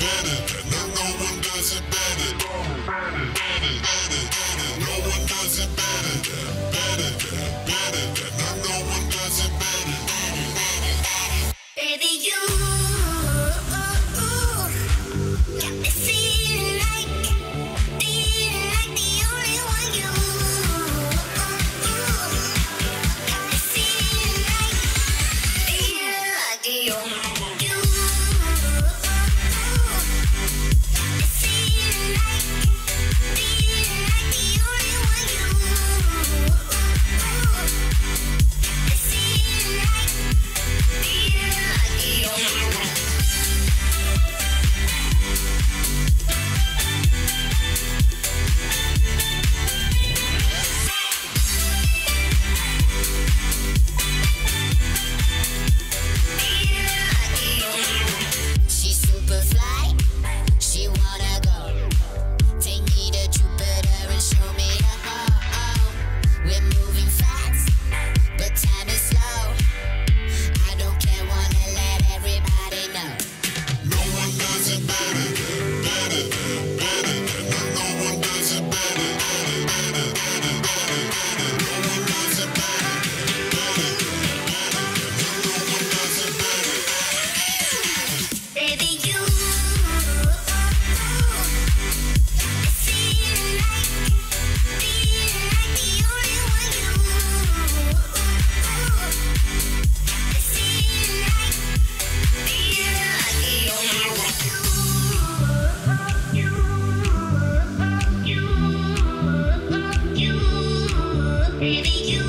better. No one does it better. No one does it better. Better. No one does it better. Baby, you got me feeling like the only one. You got me feeling like the only one. You got me feeling like the only one. You got me feeling like the only one. She's super fly, she wanna go. Take me to Jupiter and show me the home. We're moving fast, but time is slow. I don't care, wanna let everybody know. No one does it better. Better. No one does it better. No one does it better. Baby, you got me feeling like the only one. You got me feeling like the only one. Baby, you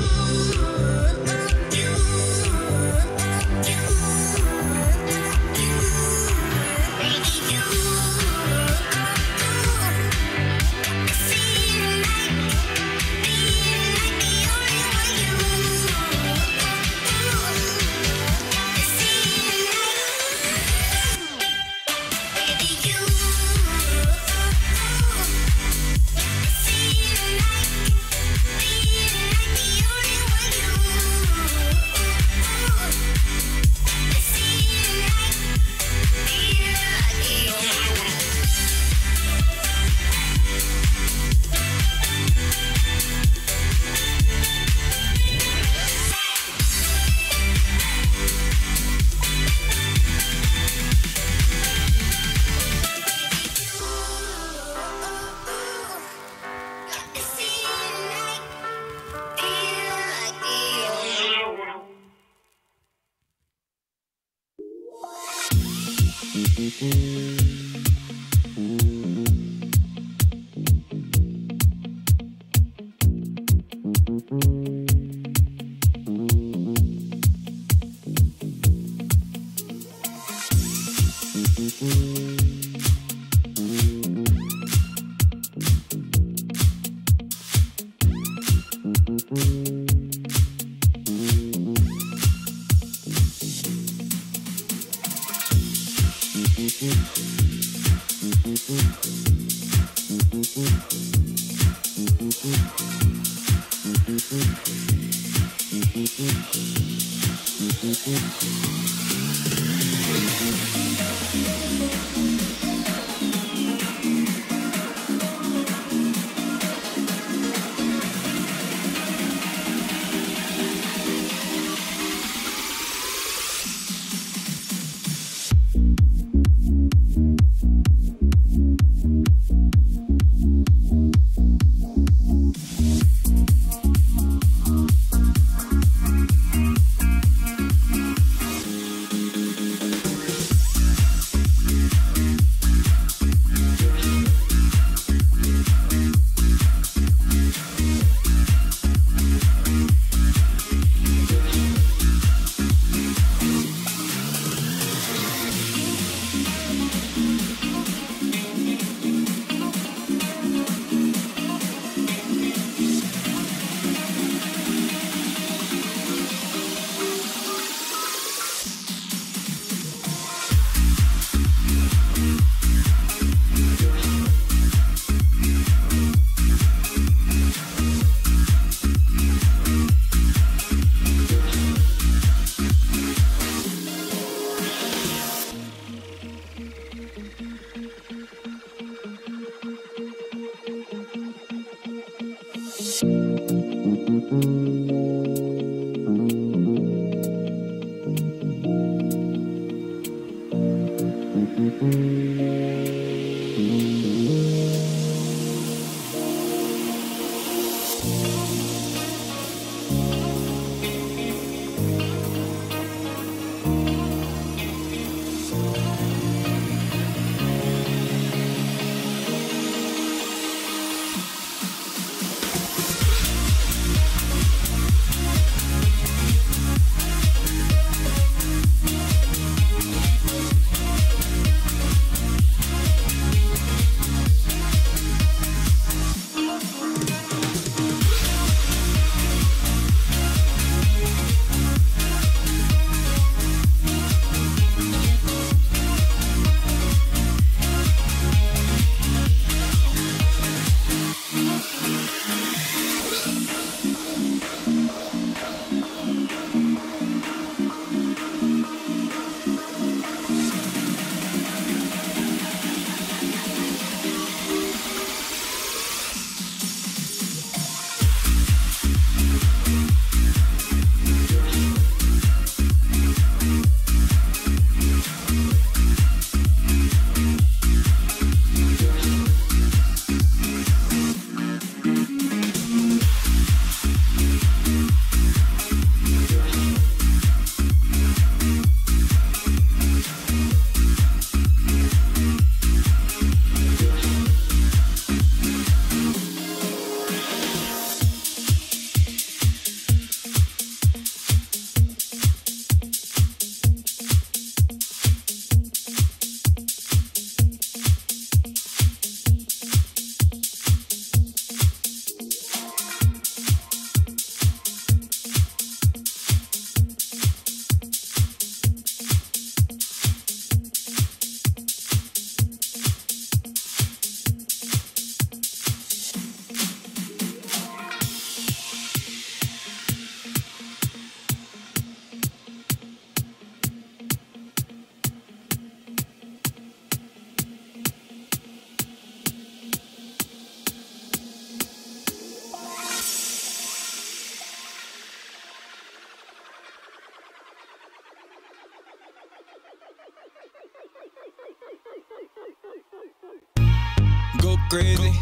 Go crazy,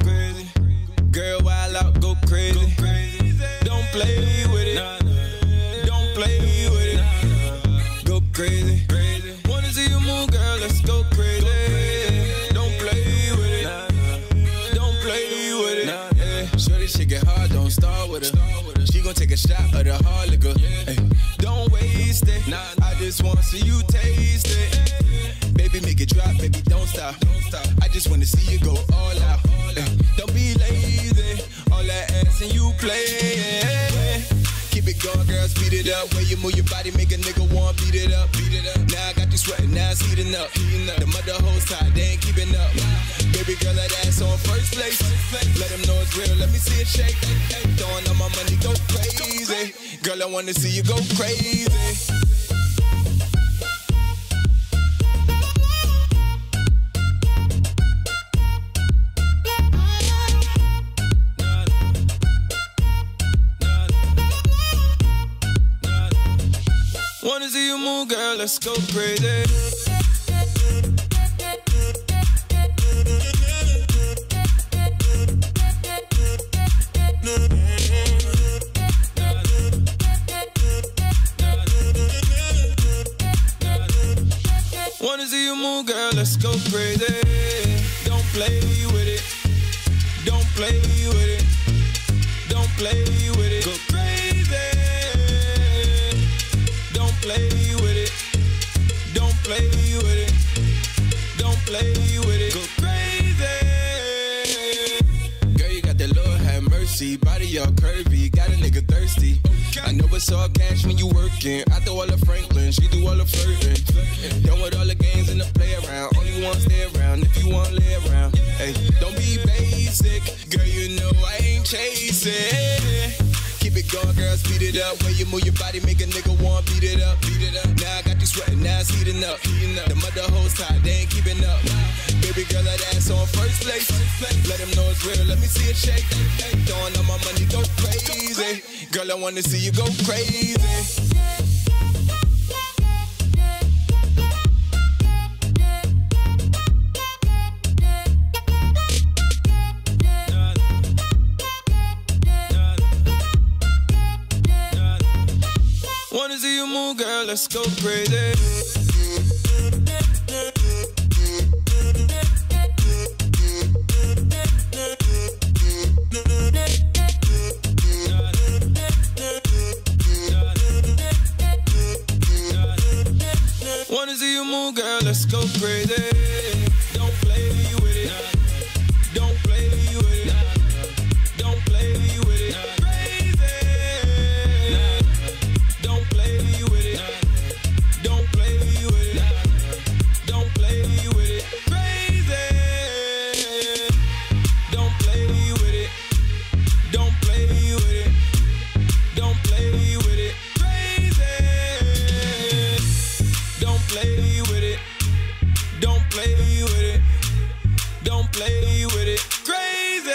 girl, wild out, go crazy. Don't play with it, don't play with it. Go crazy, wanna see you move, girl, let's go crazy. Don't play with it, don't play with it. Shorty, shit get hard, don't start with her. She gon' take a shot of the hard liquor. Don't waste it, I just wanna see you taste it. Baby, make it drop, baby, don't stop. I just wanna see you go all out. Don't be lazy, all that ass and you play. Keep it going, girl, speed it up. When you move your body, make a nigga want beat it up. Now I got you sweating, now it's heating up. The mother hoes tight, they ain't keeping up. Baby girl, that ass on first place. Let them know it's real, let me see it shake. Throwing all my money, go crazy. Girl, I wanna see you go crazy. Wanna see you move, girl, let's go crazy. Wanna see you move, girl, let's go crazy. Don't play with it, don't play with it, don't play with it. Go crazy. Don't play with it, don't play with it, don't play with it. Go crazy. Girl, you got that Lord have mercy, body all curvy, got a nigga thirsty. I know it's all cash when you working. I throw all the Franklin, she do all the flirting. Done with all the games and the play around. Only one stay around if you want lay around. Hey, don't be basic, girl. You know I ain't chasing. Keep it going, girl, speed it up. When you move your body, make a nigga want beat it up. Now I got you sweating, now it's heating up. The mother hoes tight, they ain't keeping up. Baby girl, that ass on first place. Let him know it's real, let me see it shake. Throwing all my money, go crazy. Girl, I wanna see you go crazy. Wanna see you move, girl, let's go crazy. Wanna see you move, girl, let's go crazy. Don't play with it. Don't play with it. Don't play with it. Crazy. Don't play with it. Don't play with it. Don't play with it. Crazy. Don't play with it. Don't play with it. Don't play with it. Crazy. Don't play with it. Don't play with it. Don't play with it. Crazy.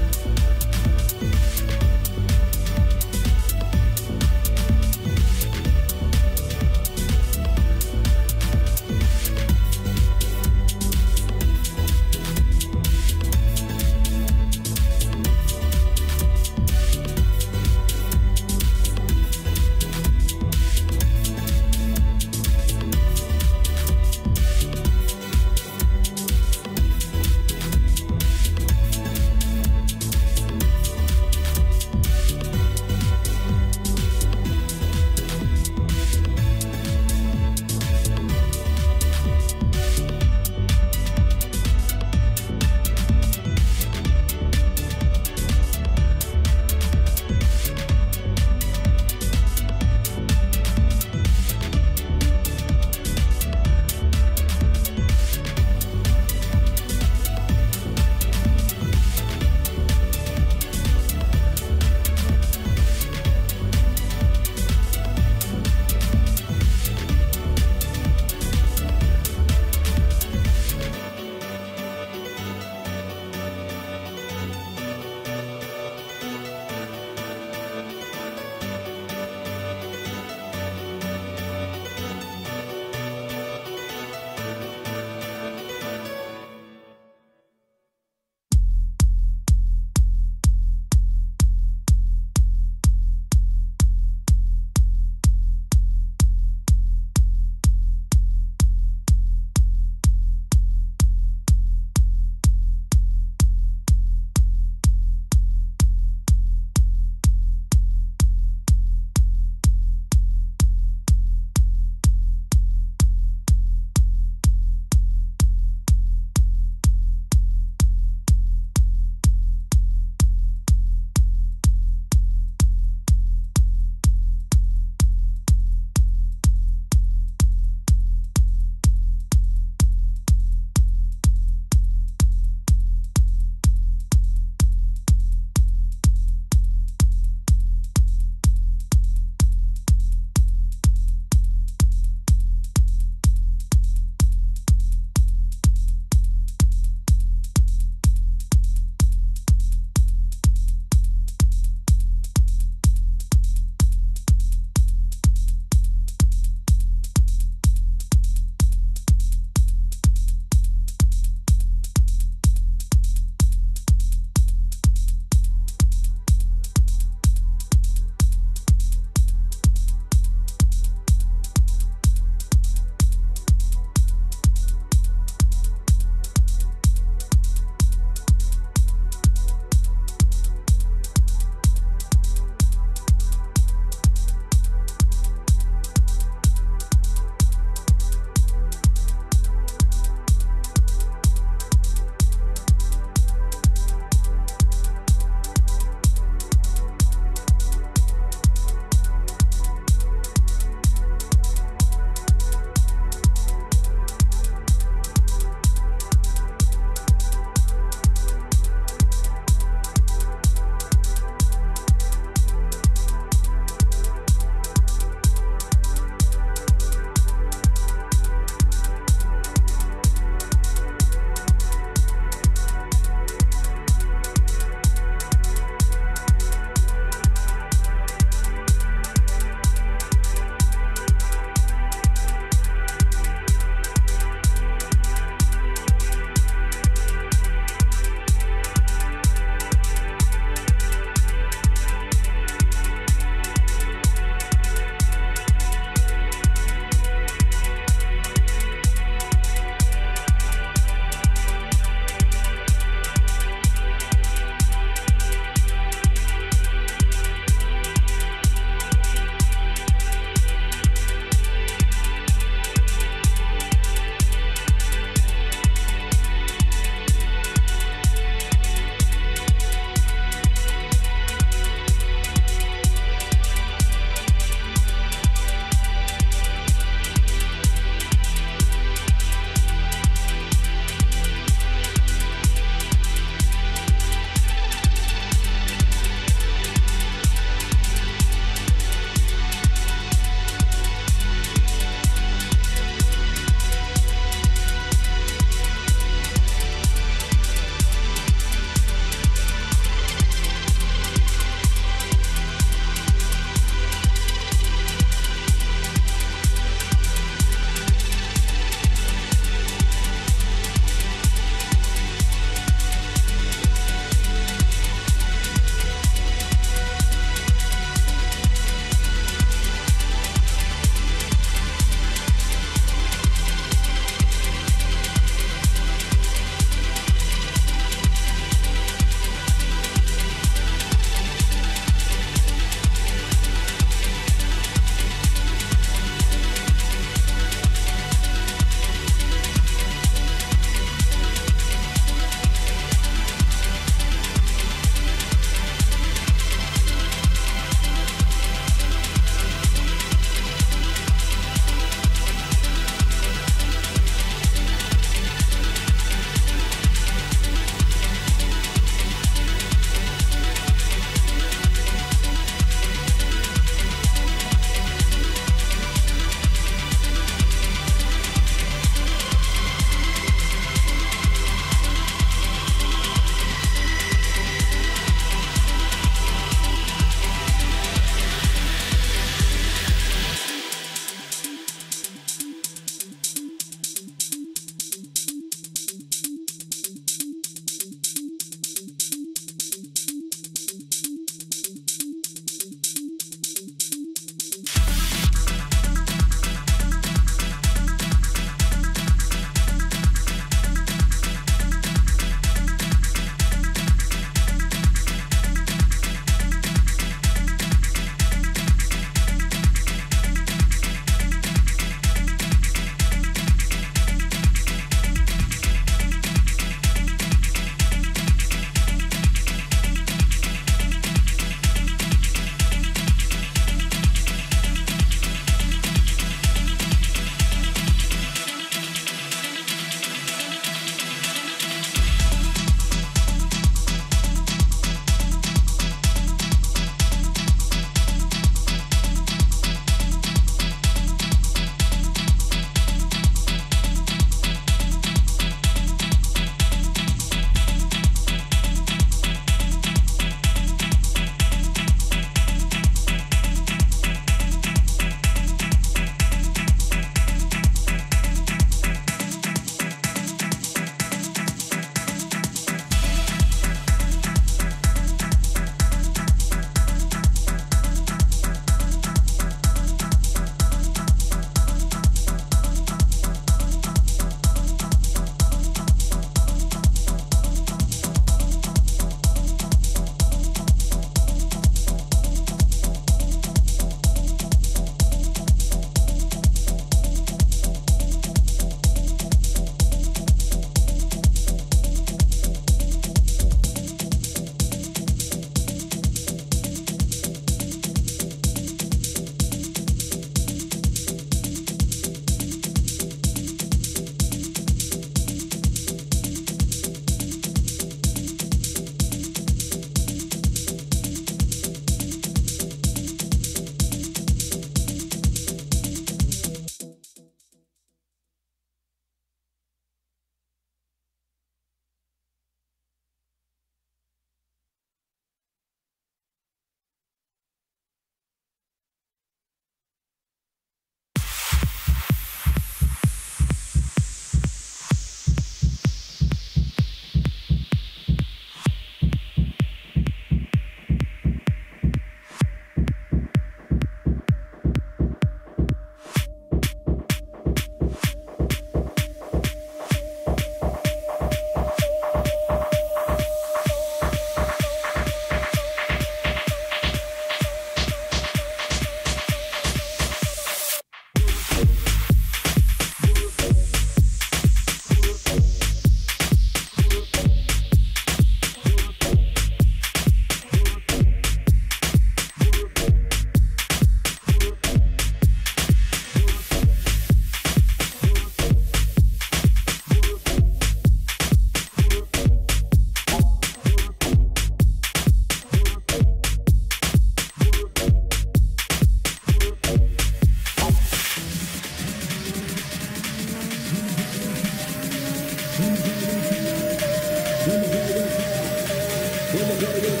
When you play with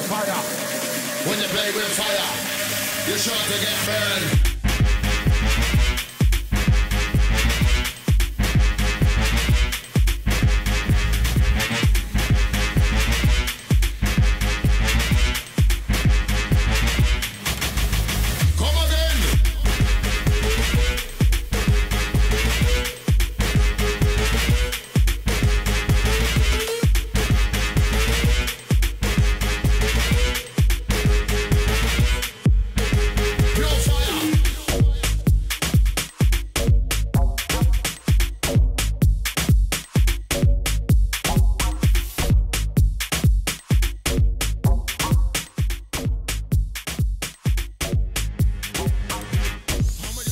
fire, when you play with fire, you're sure to get burned.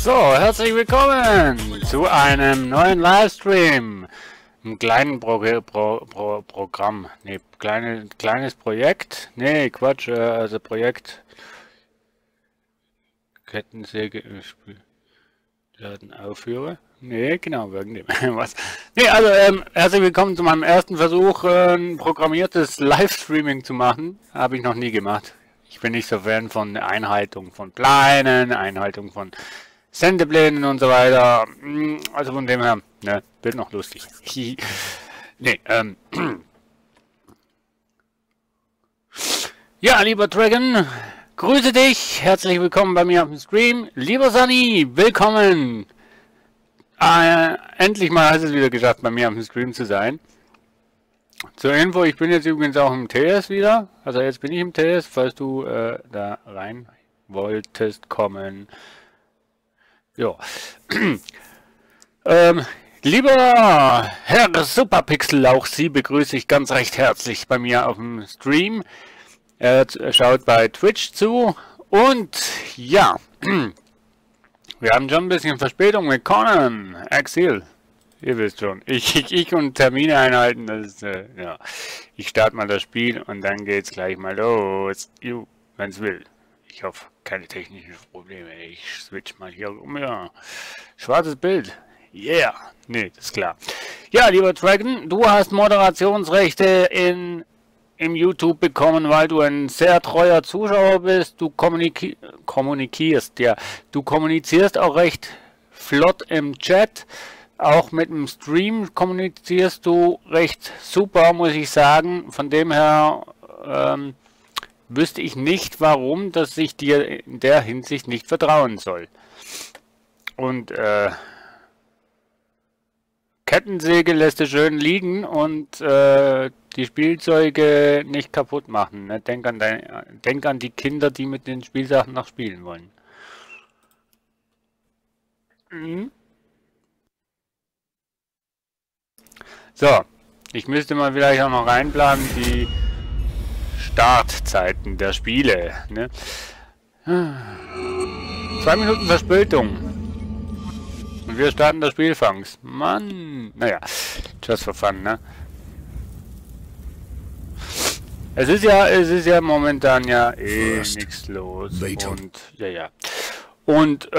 So, herzlich willkommen zu einem neuen Livestream. Ein kleinen Programm. Ne, kleines Projekt. Ne, Quatsch, also Projekt Kettensäge Laden aufführe. Ne, genau, wegen dem. Was? Ne, also herzlich willkommen zu meinem ersten Versuch, ein programmiertes Livestreaming zu machen. Habe ich noch nie gemacht. Ich bin nicht so Fan von Einhaltung von Plänen, Einhaltung von Sendeplänen und so weiter. Also von dem her, ne, wird noch lustig. Ne, ja, lieber Dragon, grüße dich. Herzlich willkommen bei mir auf dem Stream. Lieber Sunny, willkommen. Endlich mal hast du es wieder geschafft, bei mir auf dem Stream zu sein. Zur Info, ich bin jetzt übrigens auch im TS wieder. Also jetzt bin ich im TS, falls du da rein wolltest kommen. Ja. Lieber Herr Superpixel, auch Sie begrüße ich ganz recht herzlich bei mir auf dem Stream. Er schaut bei Twitch zu. Und ja, wir haben schon ein bisschen Verspätung mit Conan, Exil. Ihr wisst schon, ich und Termine einhalten, das ist, ja. Ich starte mal das Spiel und dann geht's gleich mal los. Wenn's will. Ich hoffe, keine technischen Probleme. Ich switch mal hier um. Ja. Schwarzes Bild. Yeah. Nee, das ist klar. Ja, lieber Dragon, du hast Moderationsrechte im YouTube bekommen, weil du ein sehr treuer Zuschauer bist. Du kommunizierst, ja. Du kommunizierst auch recht flott im Chat. Auch mit dem Stream kommunizierst du recht super, muss ich sagen. Von dem her, wüsste ich nicht, warum, dass ich dir in der Hinsicht nicht vertrauen soll. Und Kettensäge lässt du schön liegen und die Spielzeuge nicht kaputt machen. Ne? Denk an die Kinder, die mit den Spielsachen noch spielen wollen. Mhm. So, ich müsste mal vielleicht auch noch reinplanen, die Startzeiten der Spiele. Ne? 2 Minuten Verspätung. Und wir starten das Spielfangs. Mann. Naja, just for fun, ne? Es ist ja momentan ja nichts los. Und ja. Und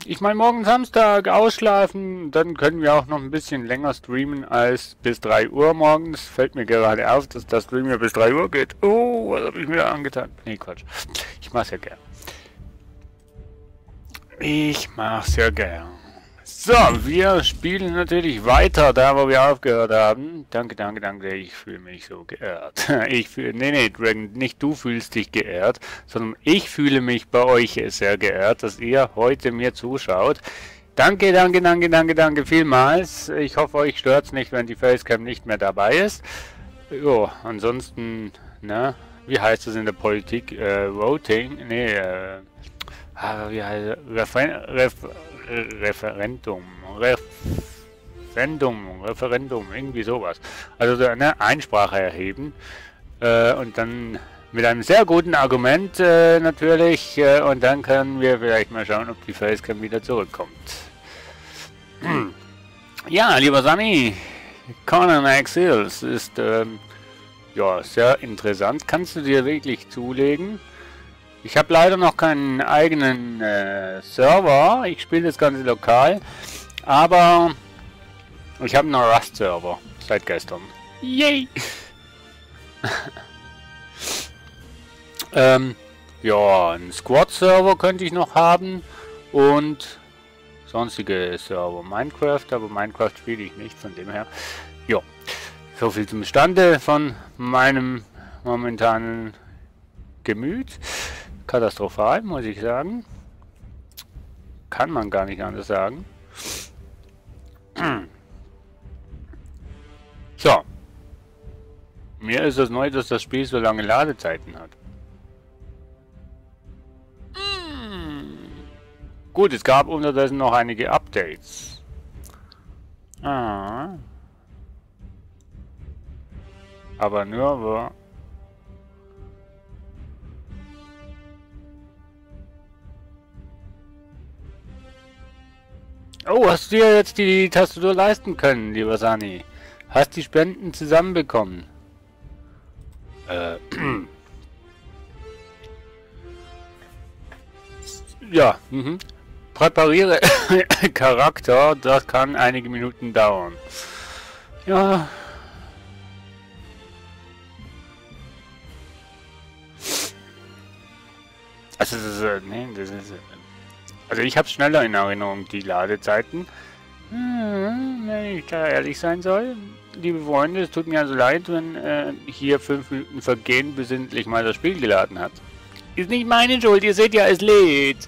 ich meine, morgen Samstag ausschlafen, dann können wir auch noch ein bisschen länger streamen als bis 3 Uhr morgens. Fällt mir gerade auf, dass das Stream ja bis 3 Uhr geht. Oh, was habe ich mir angetan? Nee, Quatsch. Ich mach's ja gern. Ich mach's ja gern. So, wir spielen natürlich weiter, da wo wir aufgehört haben. Danke, ich fühle mich so geehrt. Nee, Dragon, nicht du fühlst dich geehrt, sondern ich fühle mich bei euch sehr geehrt, dass ihr heute mir zuschaut. Danke vielmals. Ich hoffe, euch stört's nicht, wenn die Facecam nicht mehr dabei ist. Jo, ansonsten, ne, wie heißt das in der Politik? Voting? Nee, wie heißt Referendum, irgendwie sowas. Also eine Einsprache erheben und dann mit einem sehr guten Argument natürlich und dann können wir vielleicht mal schauen, ob die Facecam wieder zurückkommt. Ja, lieber Sunny, Conan Exiles ist ja sehr interessant. Kannst du dir wirklich zulegen? Ich habe leider noch keinen eigenen Server. Ich spiele das Ganze lokal. Aber ich habe einen Rust-Server seit gestern. Yay! Ja, einen Squad-Server könnte ich noch haben und sonstige Server. Minecraft, aber Minecraft spiele ich nicht, von dem her. Ja, so viel zum Stande von meinem momentanen Gemüt. Katastrophal, muss ich sagen. Kann man gar nicht anders sagen. So. Mir ist es neu, dass das Spiel so lange Ladezeiten hat. Gut, es gab unterdessen noch einige Updates. Aber nur Oh, hast du dir jetzt die Tastatur leisten können, lieber Sani? Hast die Spenden zusammenbekommen? Ja, Präpariere Charakter, das kann einige Minuten dauern. Ja. Also, also ich habe schneller in Erinnerung die Ladezeiten. Wenn ich da ehrlich sein soll, liebe Freunde, es tut mir also leid, wenn hier 5 Minuten vergehen, bis endlich mal das Spiel geladen hat. Ist nicht meine Schuld, ihr seht ja, es lädt.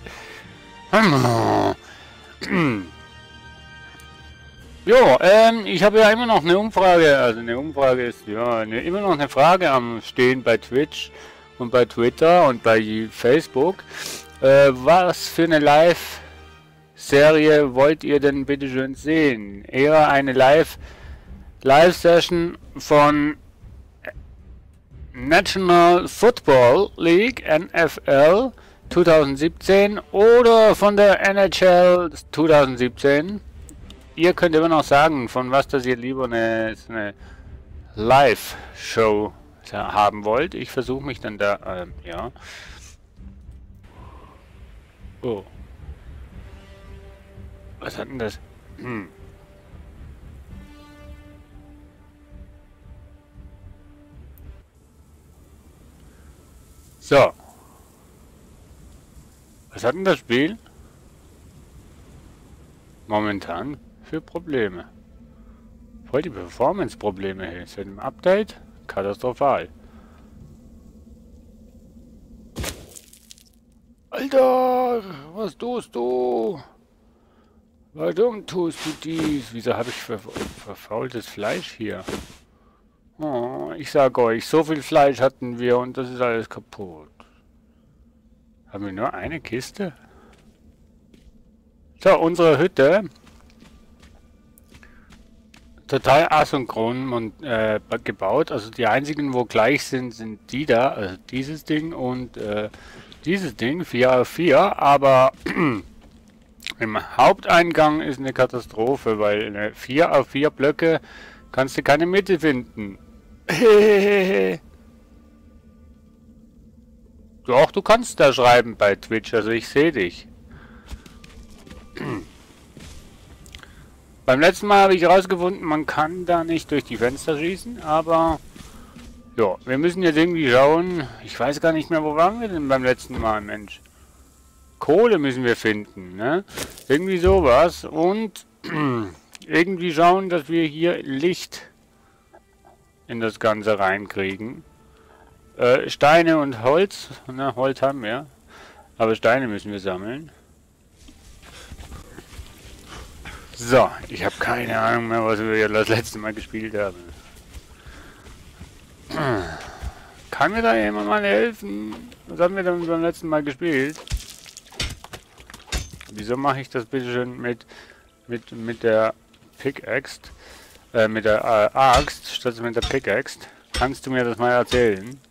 Jo, ich habe ja immer noch eine Umfrage, also eine Umfrage ist ja immer noch eine Frage am Stehen bei Twitch und bei Twitter und bei Facebook. Was für eine Live-Serie wollt ihr denn bitte schön sehen? Eher eine Live-Session von National Football League, NFL 2017 oder von der NHL 2017? Ihr könnt immer noch sagen, von was das ihr lieber eine Live-Show haben wollt. Ich versuche mich dann da, ja. Oh. Was hat denn das? So. Was hat denn das Spiel momentan für Probleme? Voll die Performance-Probleme hier. Seit dem Update katastrophal. Alter, was tust du? Warum tust du dies? Wieso habe ich verfaultes Fleisch hier? Oh, ich sag euch, so viel Fleisch hatten wir und das ist alles kaputt. Haben wir nur eine Kiste? So, unsere Hütte. Total asynchron und gebaut. Also die einzigen, wo gleich sind, sind die da. Also dieses Ding und dieses Ding, 4 auf 4. Aber im Haupteingang ist eine Katastrophe, weil 4 auf 4 Blöcke kannst du keine Mitte finden. Doch, du kannst da schreiben bei Twitch, also ich sehe dich. Beim letzten Mal habe ich herausgefunden, man kann da nicht durch die Fenster schießen, aber ja, wir müssen jetzt irgendwie schauen. Ich weiß gar nicht mehr, wo waren wir denn beim letzten Mal, Mensch. Kohle müssen wir finden, ne? Irgendwie sowas und irgendwie schauen, dass wir hier Licht in das Ganze reinkriegen. Steine und Holz, ne, Holz haben wir, aber Steine müssen wir sammeln. So, ich habe keine Ahnung mehr, was wir das letzte Mal gespielt haben. Kann mir da jemand mal helfen? Was haben wir denn beim letzten Mal gespielt? Wieso mache ich das bitte schön mit der Pickaxe? Mit der Axt statt mit der Pickaxe? Kannst du mir das mal erzählen?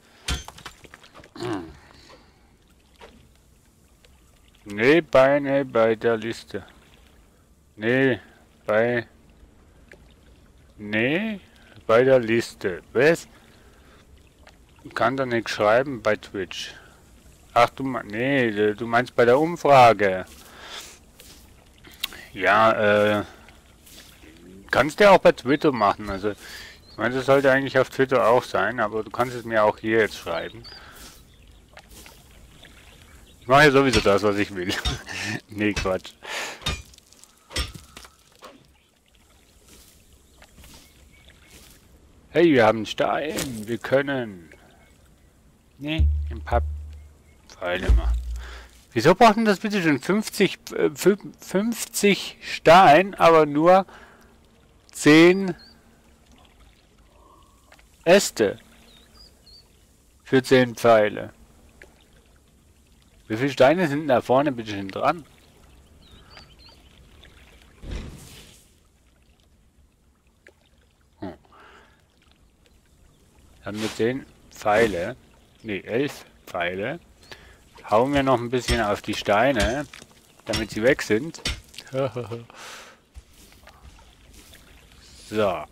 Nee, Beine bei der Liste. Nee, bei der Liste. Was? Kann da nicht schreiben bei Twitch. Ach du, nee, du meinst bei der Umfrage. Ja, kannst du ja auch bei Twitter machen. Also Ich meine, das sollte eigentlich auf Twitter auch sein, aber du kannst es mir auch hier jetzt schreiben. Ich mache ja sowieso das, was ich will. Nee, Quatsch. Hey, wir haben Stein. Wir können... Nee, ein paar Pfeile machen. Wieso brauchen das bitte schon 50 Stein, aber nur 10 Äste für 10 Pfeile? Wie viele Steine sind da vorne bitte schon dran? Haben wir 10 Pfeile, ne 11 Pfeile. Hauen wir noch ein bisschen auf die Steine, damit sie weg sind. So.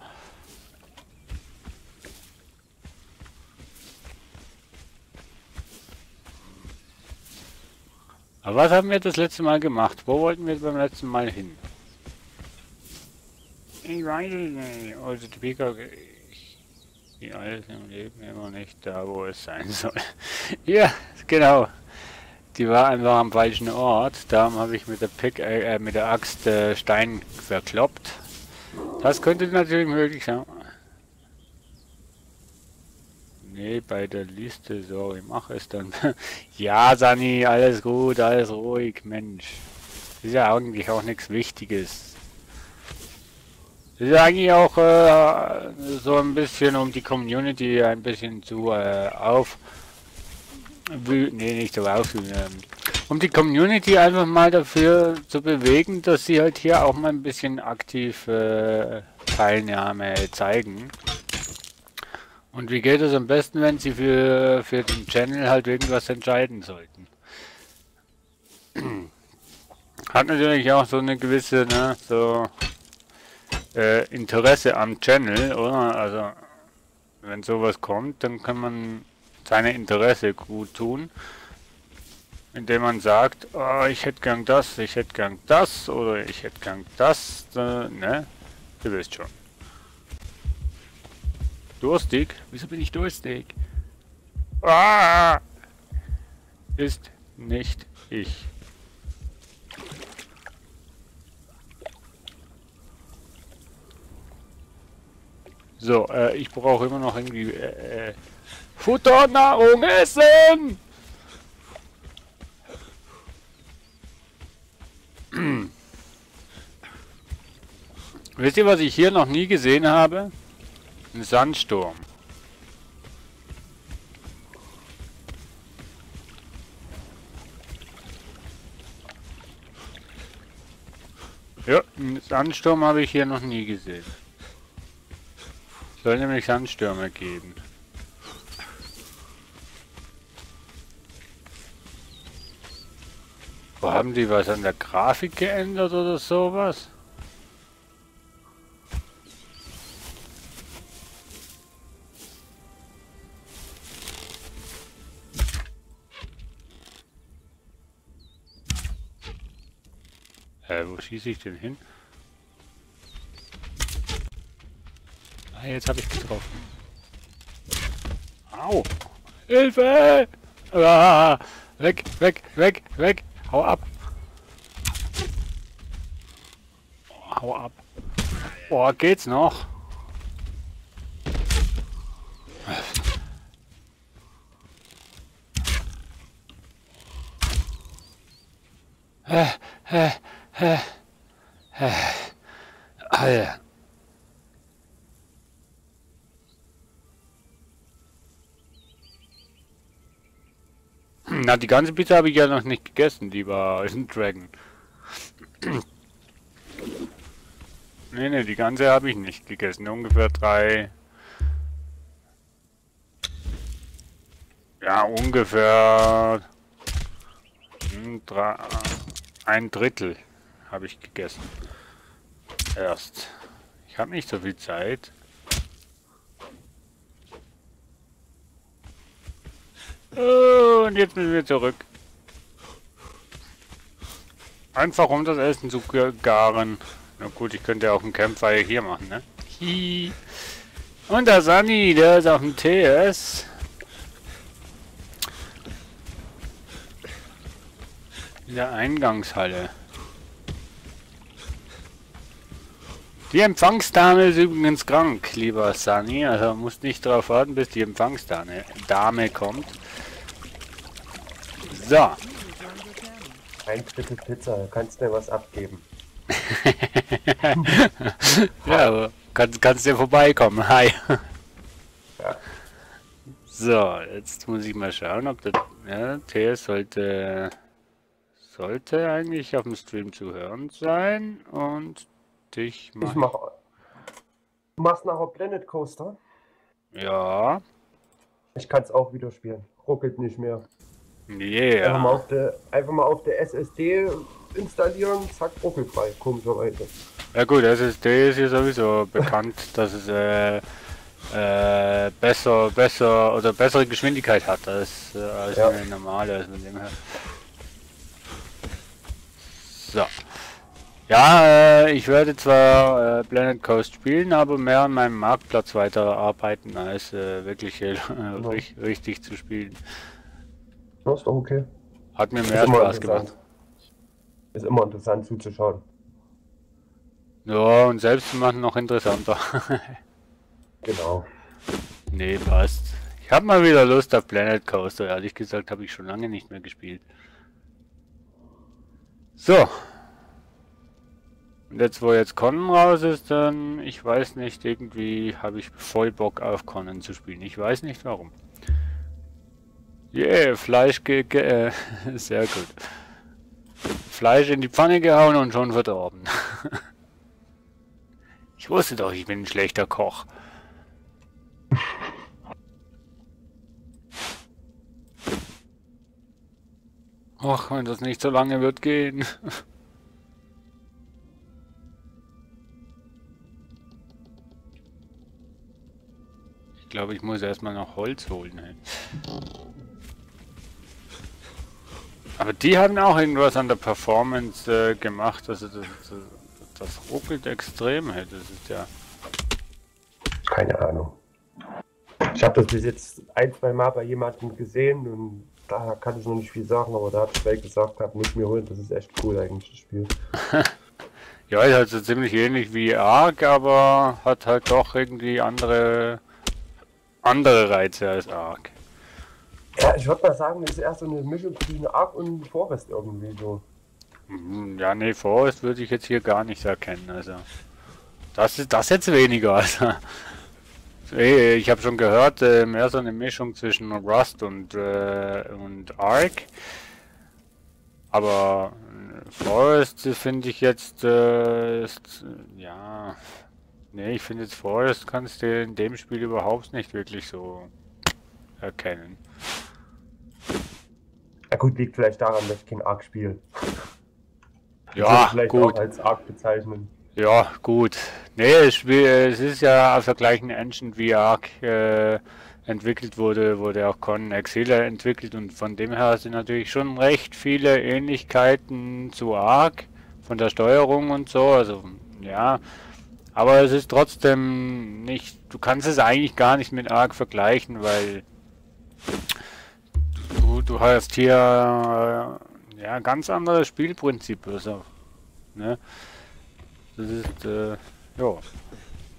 Aber was haben wir das letzte Mal gemacht? Wo wollten wir beim letzten Mal hin? Ich weiß es nicht. Also die Pika... Die alles im Leben immer nicht da, wo es sein soll. Ja, genau. Die war einfach am falschen Ort. Darum habe ich mit der Axt Stein verkloppt. Das könnte natürlich möglich sein. Nee, bei der Liste, so, ich mache es dann. Ja, Sani, alles gut, alles ruhig, Mensch. Ist ja eigentlich auch nichts Wichtiges. Ist ja eigentlich auch so ein bisschen, um die Community ein bisschen zu nicht so um die Community einfach mal dafür zu bewegen, dass sie halt hier auch mal ein bisschen aktiv Teilnahme zeigen. Und wie geht es am besten, wenn sie für den Channel halt irgendwas entscheiden sollten? Hat natürlich auch so eine gewisse, ne, so Interesse am Channel, oder? Also, wenn sowas kommt, dann kann man seine Interesse gut tun, indem man sagt, oh, ich hätte gern das, ich hätte gern das, oder ich hätte gern das, ne? Du wisst schon. Durstig? Wieso bin ich durstig? Ah! Ist nicht ich. So, ich brauche immer noch irgendwie Futter, Nahrung, Essen! Wisst ihr, was ich hier noch nie gesehen habe? Ein Sandsturm. Ja, einen Sandsturm habe ich hier noch nie gesehen. Soll nämlich Sandstürme geben. Wo haben die was an der Grafik geändert oder sowas? Wo schieße ich denn hin? Ah, jetzt habe ich getroffen. Au! Hilfe! Ah, weg, weg, weg, weg! Hau ab! Hau ab! Boah, geht's noch? Alter. Na, die ganze Pizza habe ich ja noch nicht gegessen, lieber Dragon. Nee, die ganze habe ich nicht gegessen. Ungefähr 3... Ja, ungefähr... 1 Drittel habe ich gegessen. Erst. Ich habe nicht so viel Zeit. Oh, und jetzt müssen wir zurück. Einfach um das Essen zu garen. Na gut, ich könnte auch ein Campfire hier machen, ne? Hihi. Und der Sunny, der ist auf dem TS. In der Eingangshalle. Die Empfangsdame ist übrigens krank, lieber Sunny. Also musst nicht darauf warten, bis die Empfangsdame kommt. So. Ein Drittel Pizza, kannst mir was abgeben. Ja, aber kannst dir vorbeikommen. Hi. Ja. So, jetzt muss ich mal schauen, ob der TS sollte eigentlich auf dem Stream zu hören sein und dich Ich mach. Du machst nachher Planet Coaster. Ja. Ich kann es auch wieder spielen. Ruckelt nicht mehr. Yeah. Einfach mal auf der SSD installieren, zack, ruckelfrei, komischerweise. Ja gut, SSD ist ja sowieso bekannt, dass es bessere Geschwindigkeit hat als Ja. eine normale, also mit dem her. So. Ja, ich werde zwar Planet Coast spielen, aber mehr an meinem Marktplatz weiterarbeiten, als wirklich richtig zu spielen. Das ist doch okay. Hat mir Ist mehr immer Spaß interessant. gemacht. Ist immer interessant zuzuschauen. Ja, und selbst machen noch interessanter. Genau. Nee, passt. Ich habe mal wieder Lust auf Planet Coaster. Ehrlich gesagt habe ich schon lange nicht mehr gespielt. So. Und jetzt, wo jetzt Conan raus ist, dann, ich weiß nicht, irgendwie habe ich voll Bock auf Conan zu spielen. Ich weiß nicht warum. Yeah, Fleisch sehr gut. Fleisch in die Pfanne gehauen und schon verdorben. Ich wusste doch, ich bin ein schlechter Koch. Och, wenn das nicht so lange wird gehen. Ich glaube, ich muss erstmal noch Holz holen. Hey. Aber die haben auch irgendwas an der Performance gemacht, also das ruckelt extrem. Hey. Das ist ja... Keine Ahnung. Ich habe das bis jetzt ein, zwei Mal bei jemandem gesehen und da kann ich noch nicht viel sagen, aber da hat ich gleich gesagt, muss ich mir holen, das ist echt cool eigentlich, das Spiel. Ja, ist halt so ziemlich ähnlich wie Ark, aber hat halt doch irgendwie andere Reize als Ark. Ja, ich würde mal sagen, das ist eher so eine Mischung zwischen Ark und Forest irgendwie so. Ja, nee, Forest würde ich jetzt hier gar nicht erkennen, also. Das ist das jetzt weniger, also. Ich habe schon gehört, mehr so eine Mischung zwischen Rust und Ark. Aber Forest finde ich jetzt, ja, nee, ich finde jetzt Forest kannst du in dem Spiel überhaupt nicht wirklich so erkennen. Ja gut, liegt vielleicht daran, dass ich kein Ark spiele. Ja, vielleicht gut. auch als Ark bezeichnen. Ja, gut. Nee, es ist ja auf der gleichen Engine wie Ark entwickelt wurde auch Conan Exile entwickelt und von dem her sind natürlich schon recht viele Ähnlichkeiten zu Ark von der Steuerung und so, also ja, aber es ist trotzdem nicht, du kannst es eigentlich gar nicht mit Ark vergleichen, weil du hast hier ja ganz anderes Spielprinzip, also, ne? Das ist, ja,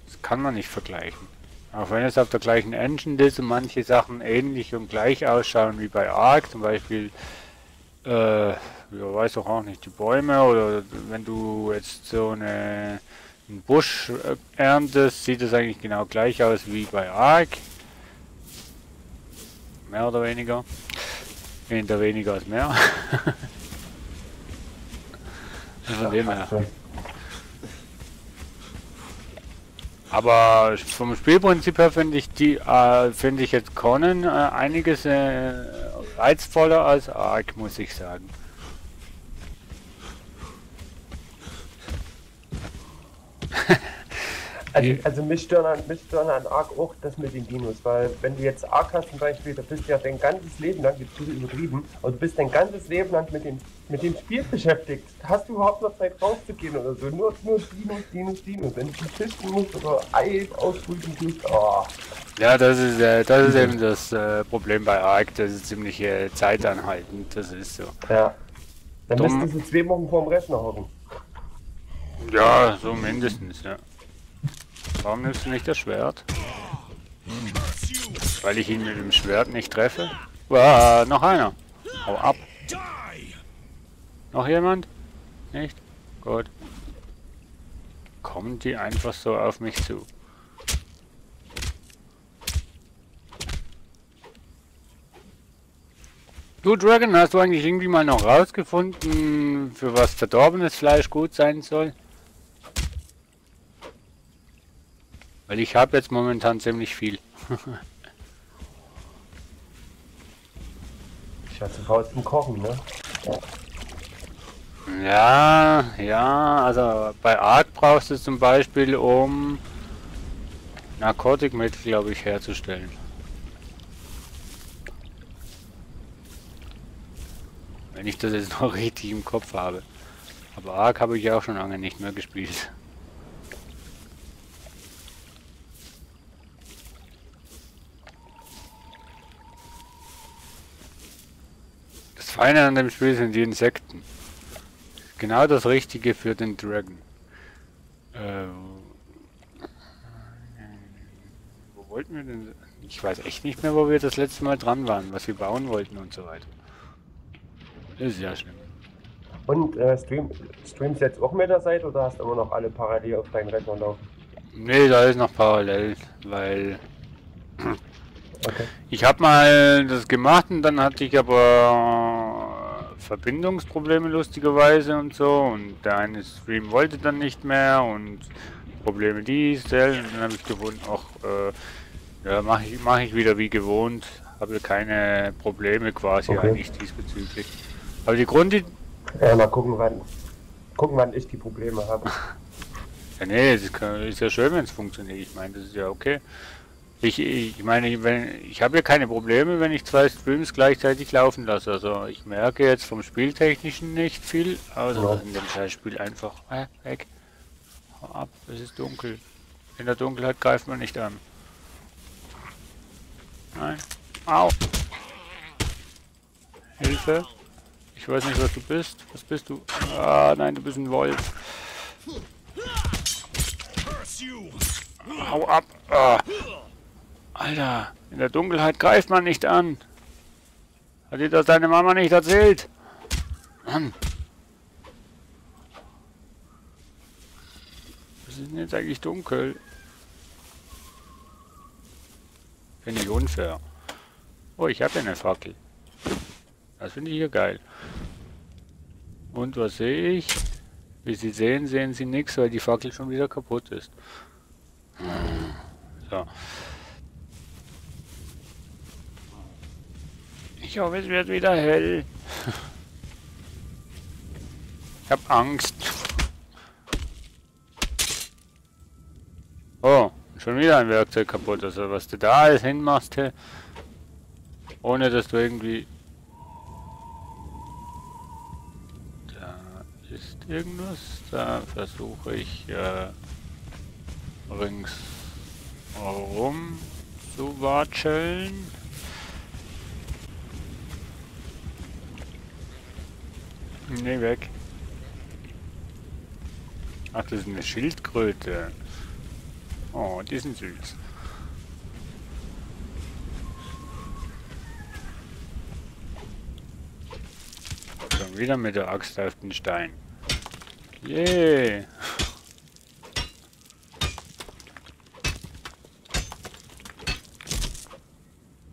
das kann man nicht vergleichen. Auch wenn es auf der gleichen Engine ist und manche Sachen ähnlich und gleich ausschauen wie bei Ark, zum Beispiel, ja, weiß auch nicht, die Bäume oder wenn du jetzt so einen Busch erntest, sieht es eigentlich genau gleich aus wie bei Ark. Mehr oder weniger. Hinter weniger als mehr. Von dem her. Aber vom Spielprinzip her finde ich jetzt Conan einiges reizvoller als Ark, muss ich sagen. Also mich stören an Ark auch das mit den Dinos, weil wenn du jetzt Ark hast zum Beispiel, da bist du ja dein ganzes Leben lang, jetzt ein bisschen übertrieben, aber du bist dein ganzes Leben lang mit dem Spiel beschäftigt. Hast du überhaupt noch Zeit rauszugehen oder so? Nur Dinos. Wenn du die züchten musst oder Ei ausbrüten musst, oh. Ja, das ist eben das Problem bei Ark, das ist ziemlich zeitanhaltend, das ist so. Ja. Dann Dumm. müsstest du 2 Wochen vorm Rechner hocken. Ja, so mindestens, ja. Warum nimmst du nicht das Schwert? Weil ich ihn mit dem Schwert nicht treffe? Noch einer. Hau ab. Noch jemand? Nicht? Gut. Kommen die einfach so auf mich zu? Du Dragon, hast du eigentlich irgendwie mal noch rausgefunden, für was verdorbenes Fleisch gut sein soll? Weil ich habe jetzt momentan ziemlich viel. Ich hatte zu Faust zum Kochen, ne? Ja, also bei Ark brauchst du es zum Beispiel, um Narkotikmittel, glaube ich, herzustellen. Wenn ich das jetzt noch richtig im Kopf habe. Aber Ark habe ich auch schon lange nicht mehr gespielt. Das Feine an dem Spiel sind die Insekten. Genau das Richtige für den Dragon. Wo wollten wir denn? Ich weiß echt nicht mehr, wo wir das letzte Mal dran waren, was wir bauen wollten und so weiter. Das ist ja schlimm. Und streamst jetzt auch mit der Seite oder hast du immer noch alle parallel auf deinen Rechner laufen? Nee, da ist noch parallel, weil Okay. ich habe mal das gemacht und dann hatte ich aber Verbindungsprobleme lustigerweise und so und der eine Stream wollte dann nicht mehr und Probleme dies, der, und dann habe ich gefunden, auch ja, mach ich wieder wie gewohnt, habe keine Probleme quasi Okay. eigentlich diesbezüglich. Aber die Grund, Ja, mal gucken, wann ich die Probleme habe. ja, nee, es ist ja schön, wenn es funktioniert. Ich meine, das ist ja okay. Ich meine, ich habe ja keine Probleme, wenn ich 2 Streams gleichzeitig laufen lasse. Also ich merke jetzt vom Spieltechnischen nicht viel, außer Ja. dass in dem Scheißspiel einfach weg. Hau ab, es ist dunkel. In der Dunkelheit greift man nicht an. Nein. Au! Hilfe! Ich weiß nicht, was du bist. Was bist du? Ah, nein, du bist ein Wolf. Hau ab! Ah. Alter, in der Dunkelheit greift man nicht an. Hat dir das deine Mama nicht erzählt? Mann. Was ist denn jetzt eigentlich dunkel? Finde ich unfair. Oh, ich habe ja eine Fackel. Das finde ich hier geil. Und was sehe ich? Wie Sie sehen, sehen Sie nichts, weil die Fackel schon wieder kaputt ist. So. Ich hoffe, es wird wieder hell. Ich habe Angst. Oh, schon wieder ein Werkzeug kaputt. Also was du da alles hinmachst, ohne dass du irgendwie... Da ist irgendwas. Da versuche ich rings rum zu watscheln. Nee, weg. Ach, das ist eine Schildkröte. Oh, die sind süß. Schon wieder mit der Axt auf den Stein. Yay!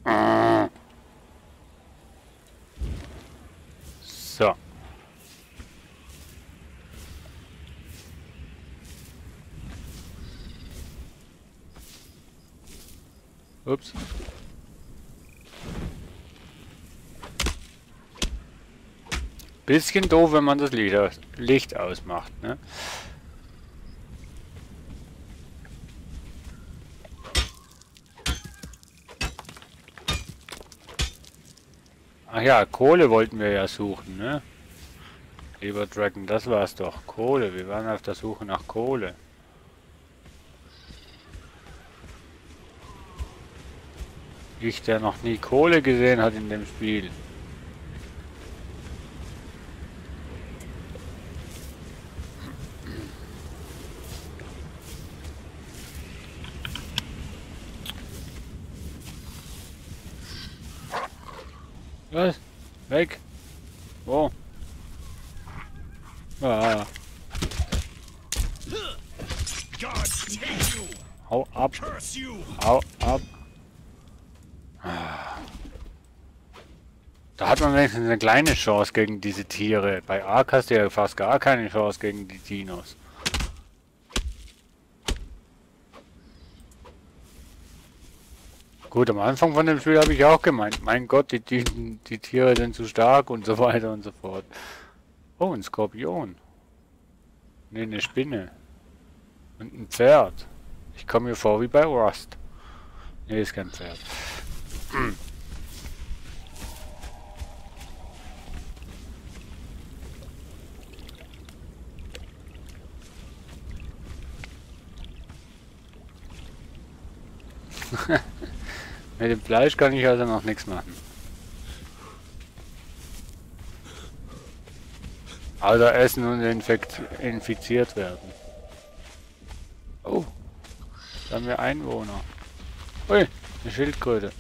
Ah. So. Ups. Bisschen doof, wenn man das Licht ausmacht, ne? Ach ja, Kohle wollten wir ja suchen, ne? Lieber Dragon, das war's doch. Kohle, wir waren auf der Suche nach Kohle. Ich, der noch nie Kohle gesehen hat in dem Spiel. Was? Weg? Wo? Ah. Hau ab. Hau ab. Da hat man wenigstens eine kleine Chance gegen diese Tiere. Bei Ark hast du ja fast gar keine Chance gegen die Dinos. Gut, am Anfang von dem Spiel habe ich auch gemeint, mein Gott, die Tiere sind zu stark und so weiter und so fort. Oh, ein Skorpion. Ne, eine Spinne. Und ein Pferd. Ich komme mir vor wie bei Rust. Ne, ist kein Pferd. Mit dem Fleisch kann ich also noch nichts machen. Außer essen und infiziert werden. Oh, da haben wir Einwohner. Ui, eine Schildkröte.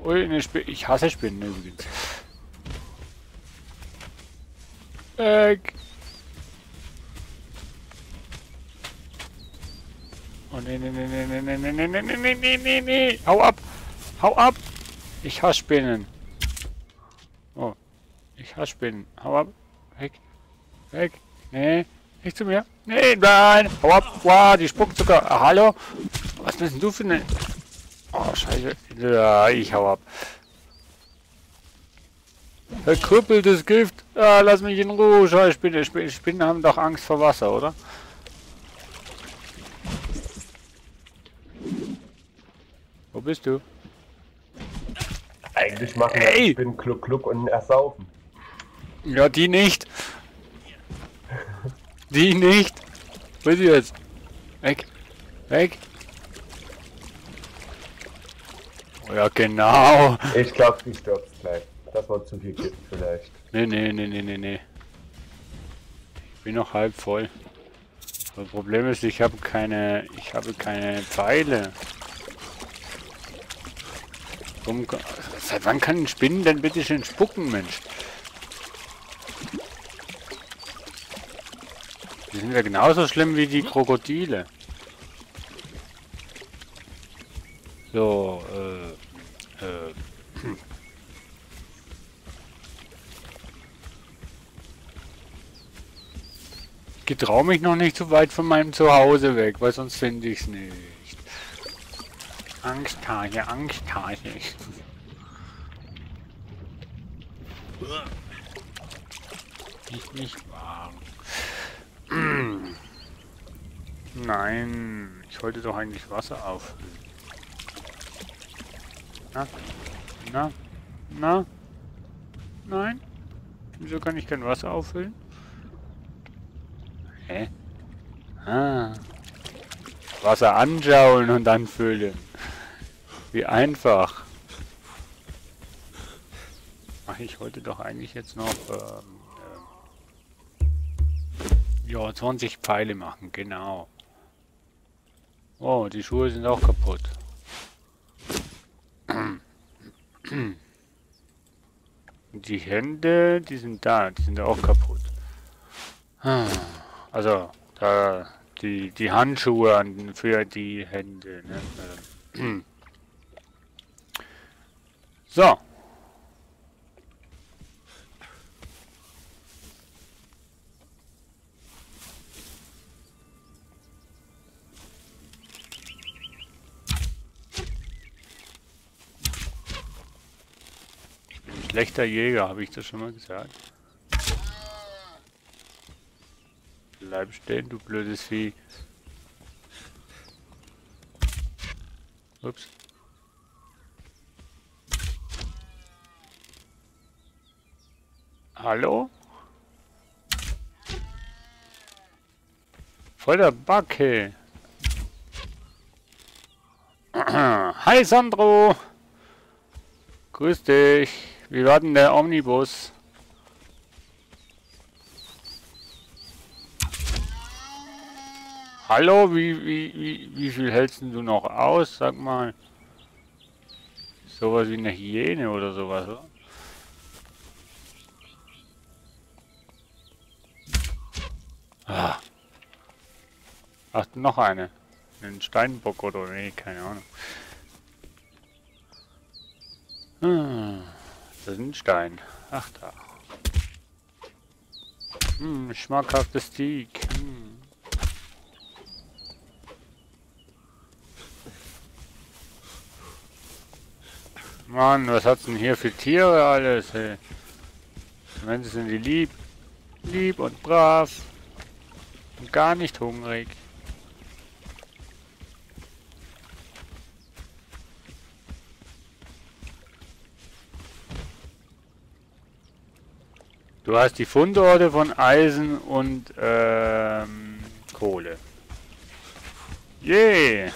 Ui, eine Spinne. Ich hasse Spinnen übrigens. Weg! Oh nee, nee, nee, nee, nee, nee, nee, nee, nee, nee, nee, nee, nee. Hau ab! Hau ab! Ich hasse Spinnen. Oh. Ich hasse Spinnen. Hau ab. Weg. Weg. Nee. Nicht zu mir. Nee, nein. Hau ab. Wow, die spuckt sogar. Ah, hallo? Was bist denn du für eine... Oh, scheiße. Ja, ich hau ab. Verkrüppeltes Gift. Ah, lass mich in Ruhe. Scheiße, Spinne. Spinnen haben doch Angst vor Wasser, oder? Wo bist du? Eigentlich machen Ey! wir Spinnen Kluck Kluck und ersaufen. Ja, die nicht. Die nicht. Wo ist sie jetzt? Weg. Weg. Oh ja, genau. Ich glaube, die stirbt gleich. Das war zu viel Gift vielleicht. Nee, nee, nee, nee, nee, nee. Ich bin noch halb voll. Das Problem ist, ich habe keine Pfeile. Seit wann kann ein Spinnen denn bitte schön spucken, Mensch? Die sind ja genauso schlimm wie die Krokodile. So, Ich getraue mich noch nicht so weit von meinem Zuhause weg, weil sonst finde ich es nicht. Angsthase, Angsthase. Nicht wahr. Nein, ich wollte doch eigentlich Wasser auffüllen. Na? Na? Na? Nein? Wieso kann ich kein Wasser auffüllen? Hä? Ah. Wasser anschauen und dann füllen. Wie einfach. Ach, ich wollte doch eigentlich jetzt noch ja, 20 Pfeile machen, genau. Oh, die Schuhe sind auch kaputt. Die Hände, die sind da, die sind auch kaputt. Also, da die Handschuhe für die Hände. Ne? So. Ich bin ein schlechter Jäger, habe ich das schon mal gesagt? Bleib stehen, du blödes Vieh. Hallo? Voll der Backe. Hi Sandro. Grüß dich. Wie war denn der Omnibus? Hallo, wie viel hältst denn du noch aus? Sag mal. Sowas wie eine Hyäne oder sowas, oder? Ah. Ach, noch eine. Ein Steinbock oder nee, keine Ahnung. Das ist ein Stein. Ach da. Schmackhaftes Steak. Mann, was hat's denn hier für Tiere alles, ey? Menschen sind die lieb und brav und gar nicht hungrig. Du hast die Fundorte von Eisen und Kohle. Yeah!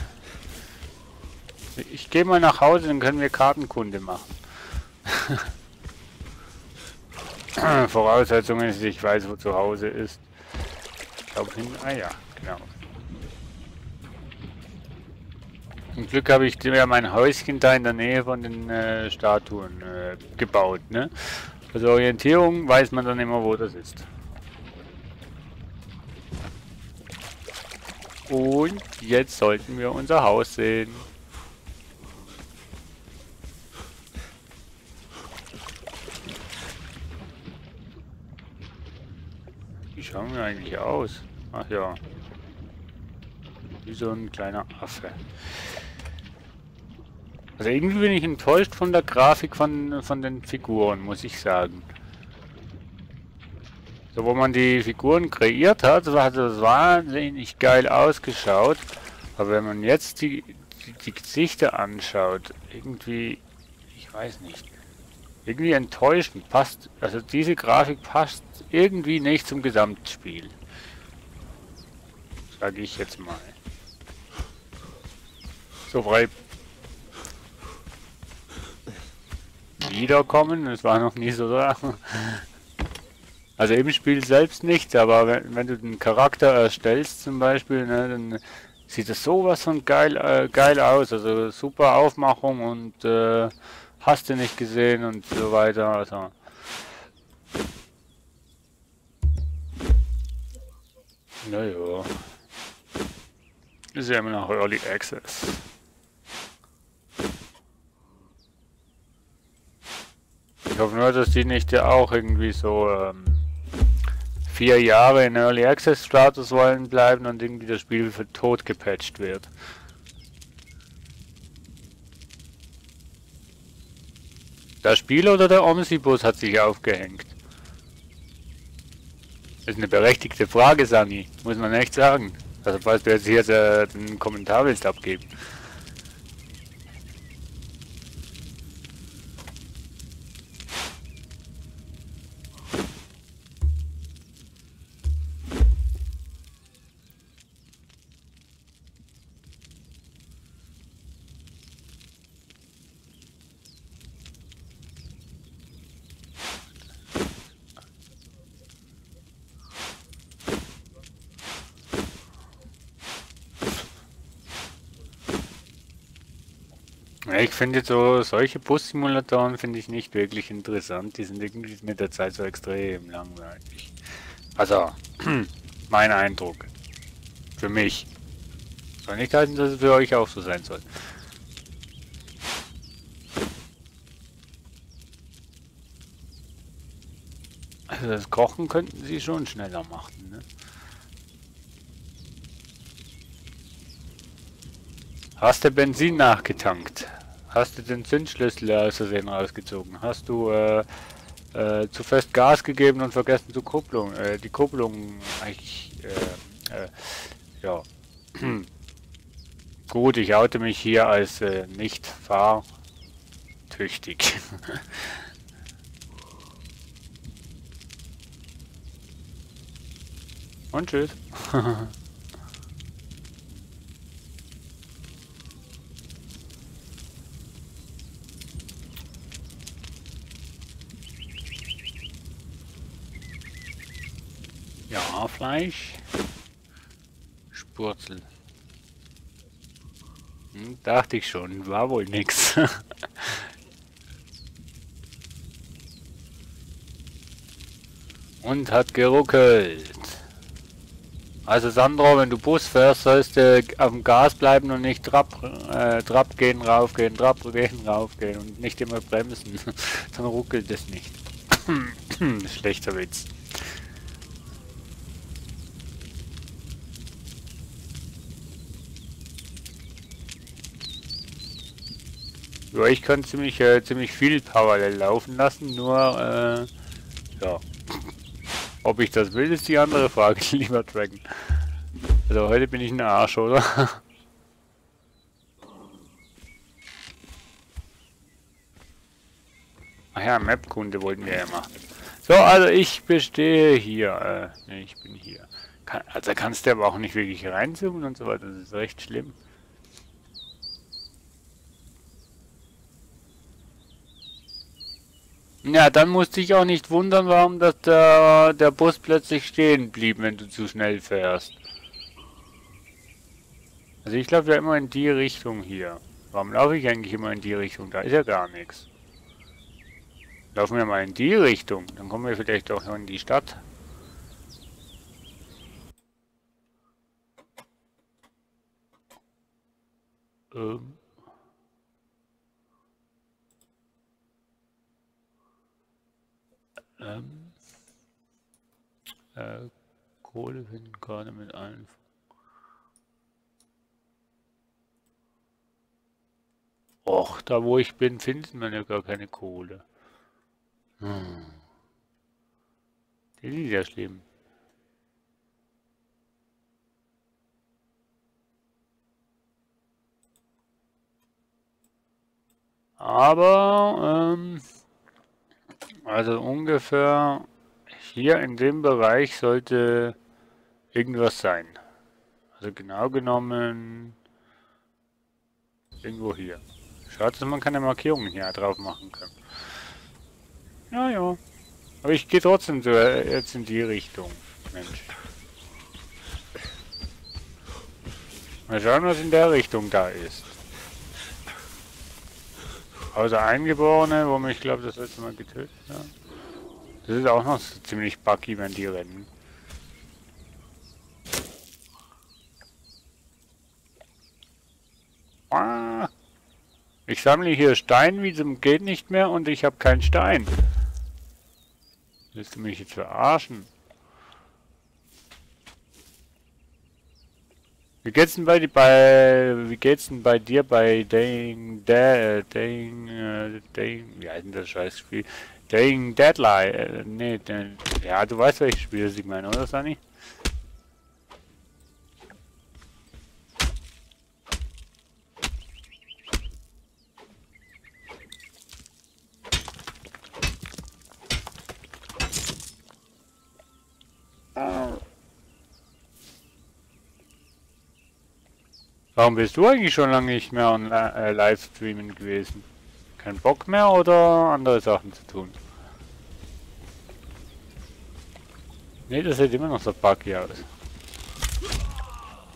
Ich gehe mal nach Hause, dann können wir Kartenkunde machen. Voraussetzung ist, ich weiß, wo zu Hause ist. Ich glaube hin. Ah ja, genau. Zum Glück habe ich ja mein Häuschen da in der Nähe von den Statuen gebaut, ne? Also Orientierung weiß man dann immer, wo das ist. Und jetzt sollten wir unser Haus sehen. Wie schauen wir eigentlich aus? Ach ja. Wie so ein kleiner Affe. Also irgendwie bin ich enttäuscht von der Grafik von den Figuren, muss ich sagen. So, wo man die Figuren kreiert hat, hat das wahnsinnig geil ausgeschaut. Aber wenn man jetzt die Gesichter anschaut, irgendwie, ich weiß nicht, irgendwie enttäuschend. Passt, also diese Grafik passt irgendwie nicht zum Gesamtspiel. Sage ich jetzt mal. So frei. Wiederkommen, das war noch nie so da. Also im Spiel selbst nicht, aber wenn du den Charakter erstellst zum Beispiel, ne, dann sieht das sowas von geil aus. Also super Aufmachung und hast du nicht gesehen und so weiter. Also naja, ist ja immer noch Early Access. Ich hoffe nur, dass die nicht ja auch irgendwie so 4 Jahre in Early Access Status wollen bleiben und irgendwie das Spiel für tot gepatcht wird. Das Spiel oder der Omnibus hat sich aufgehängt? Das ist eine berechtigte Frage, Sami, muss man echt sagen. Also falls du jetzt hier den Kommentar willst abgeben. Ich finde solche Bus-Simulatoren finde ich nicht wirklich interessant. Die sind irgendwie mit der Zeit so extrem langweilig. Also, mein Eindruck. Für mich. Soll nicht heißen, dass es für euch auch so sein soll. Also das Kochen könnten sie schon schneller machen, ne? Hast du Benzin nachgetankt? Hast du den Zündschlüssel aus Versehen rausgezogen? Hast du zu fest Gas gegeben und vergessen die Kupplung eigentlich ja. Gut, ich oute mich hier als nicht fahrtüchtig. Und tschüss. Ja, Fleisch. Spurzel. Dachte ich schon, war wohl nix. Und hat geruckelt. Also Sandro, wenn du Bus fährst, sollst du auf dem Gas bleiben und nicht Trab gehen, raufgehen, Trab gehen, raufgehen und nicht immer bremsen. Dann ruckelt es nicht. Schlechter Witz. Ja, ich kann ziemlich viel parallel laufen lassen, nur ja. Ob ich das will, ist die andere Frage, lieber Dragon. Also heute bin ich ein Arsch, oder? Ach ja, Map-Kunde wollten wir ja machen. So, also ich bestehe hier. Ne, ich bin hier. Also kannst du aber auch nicht wirklich reinzoomen und so weiter. Das ist recht schlimm. Ja, dann musste ich auch nicht wundern, warum das der Bus plötzlich stehen blieb, wenn du zu schnell fährst. Also ich laufe ja immer in die Richtung hier. Warum laufe ich eigentlich immer in die Richtung? Da ist ja gar nichts. Laufen wir mal in die Richtung, dann kommen wir vielleicht auch noch in die Stadt. Kohle finden gerade mit allen. Och, da wo ich bin, findet man ja gar keine Kohle. Das ist ja schlimm. Aber, also ungefähr hier in dem Bereich sollte irgendwas sein. Also genau genommen irgendwo hier. Schade, dass man keine Markierungen hier drauf machen kann. Ja, ja. Aber ich gehe trotzdem so jetzt in die Richtung. Mensch. Mal schauen, was in der Richtung da ist. Außer Eingeborene, wo mich, glaube das letzte Mal getötet haben. Das ist auch noch so ziemlich buggy, wenn die rennen. Ah, ich sammle hier Stein, wie zum geht nicht mehr und ich habe keinen Stein. Willst du mich jetzt verarschen? Wie geht's denn bei dir bei wie heißt denn das Scheißspiel? Dying Deadline, nee, ja, du weißt, welches Spiel ich meine, oder Sunny? Warum bist du eigentlich schon lange nicht mehr on Livestreamen gewesen? Kein Bock mehr oder andere Sachen zu tun? Ne, das sieht immer noch so buggy aus.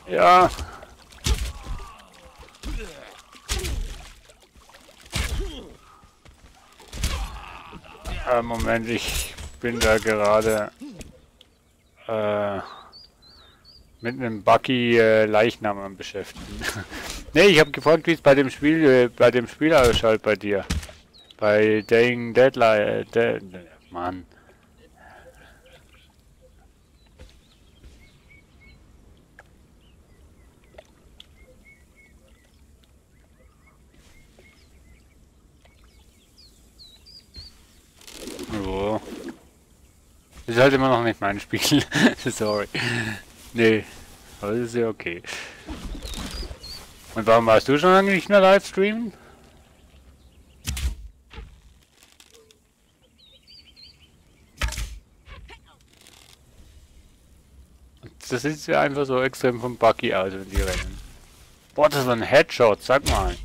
Ja. Moment, ich bin da gerade mit einem buggy Leichnam am beschäftigen. Ne, ich habe gefragt, wie es bei dem Spiel ausschaut bei dir. Bei Dying Deadline, Mann. Oh. Das ist halt immer noch nicht mein Spiel. Sorry. Nee, aber das ist ja okay. Und warum warst du schon lange nicht mehr live streamen? das sieht ja einfach so extrem vom Buggy aus, wenn die rennen. Boah, das war ein Headshot, sag mal.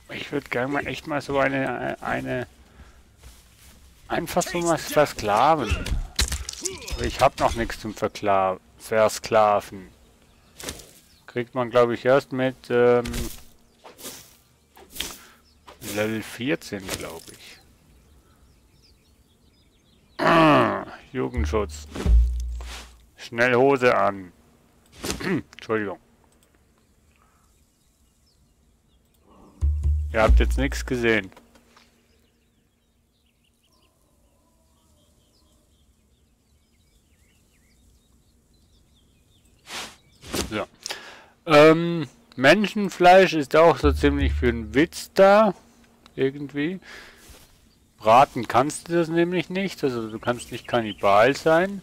Ich würde gerne mal echt mal so einfach so mal versklaven. Aber ich habe noch nichts zum Versklaven. Kriegt man, glaube ich, erst mit Level 14, glaube ich. Jugendschutz. Schnell Hose an. Entschuldigung. Ihr habt jetzt nichts gesehen. So. Menschenfleisch ist auch so ziemlich für einen Witz da. Irgendwie. Braten kannst du das nämlich nicht. Also du kannst nicht Kannibal sein.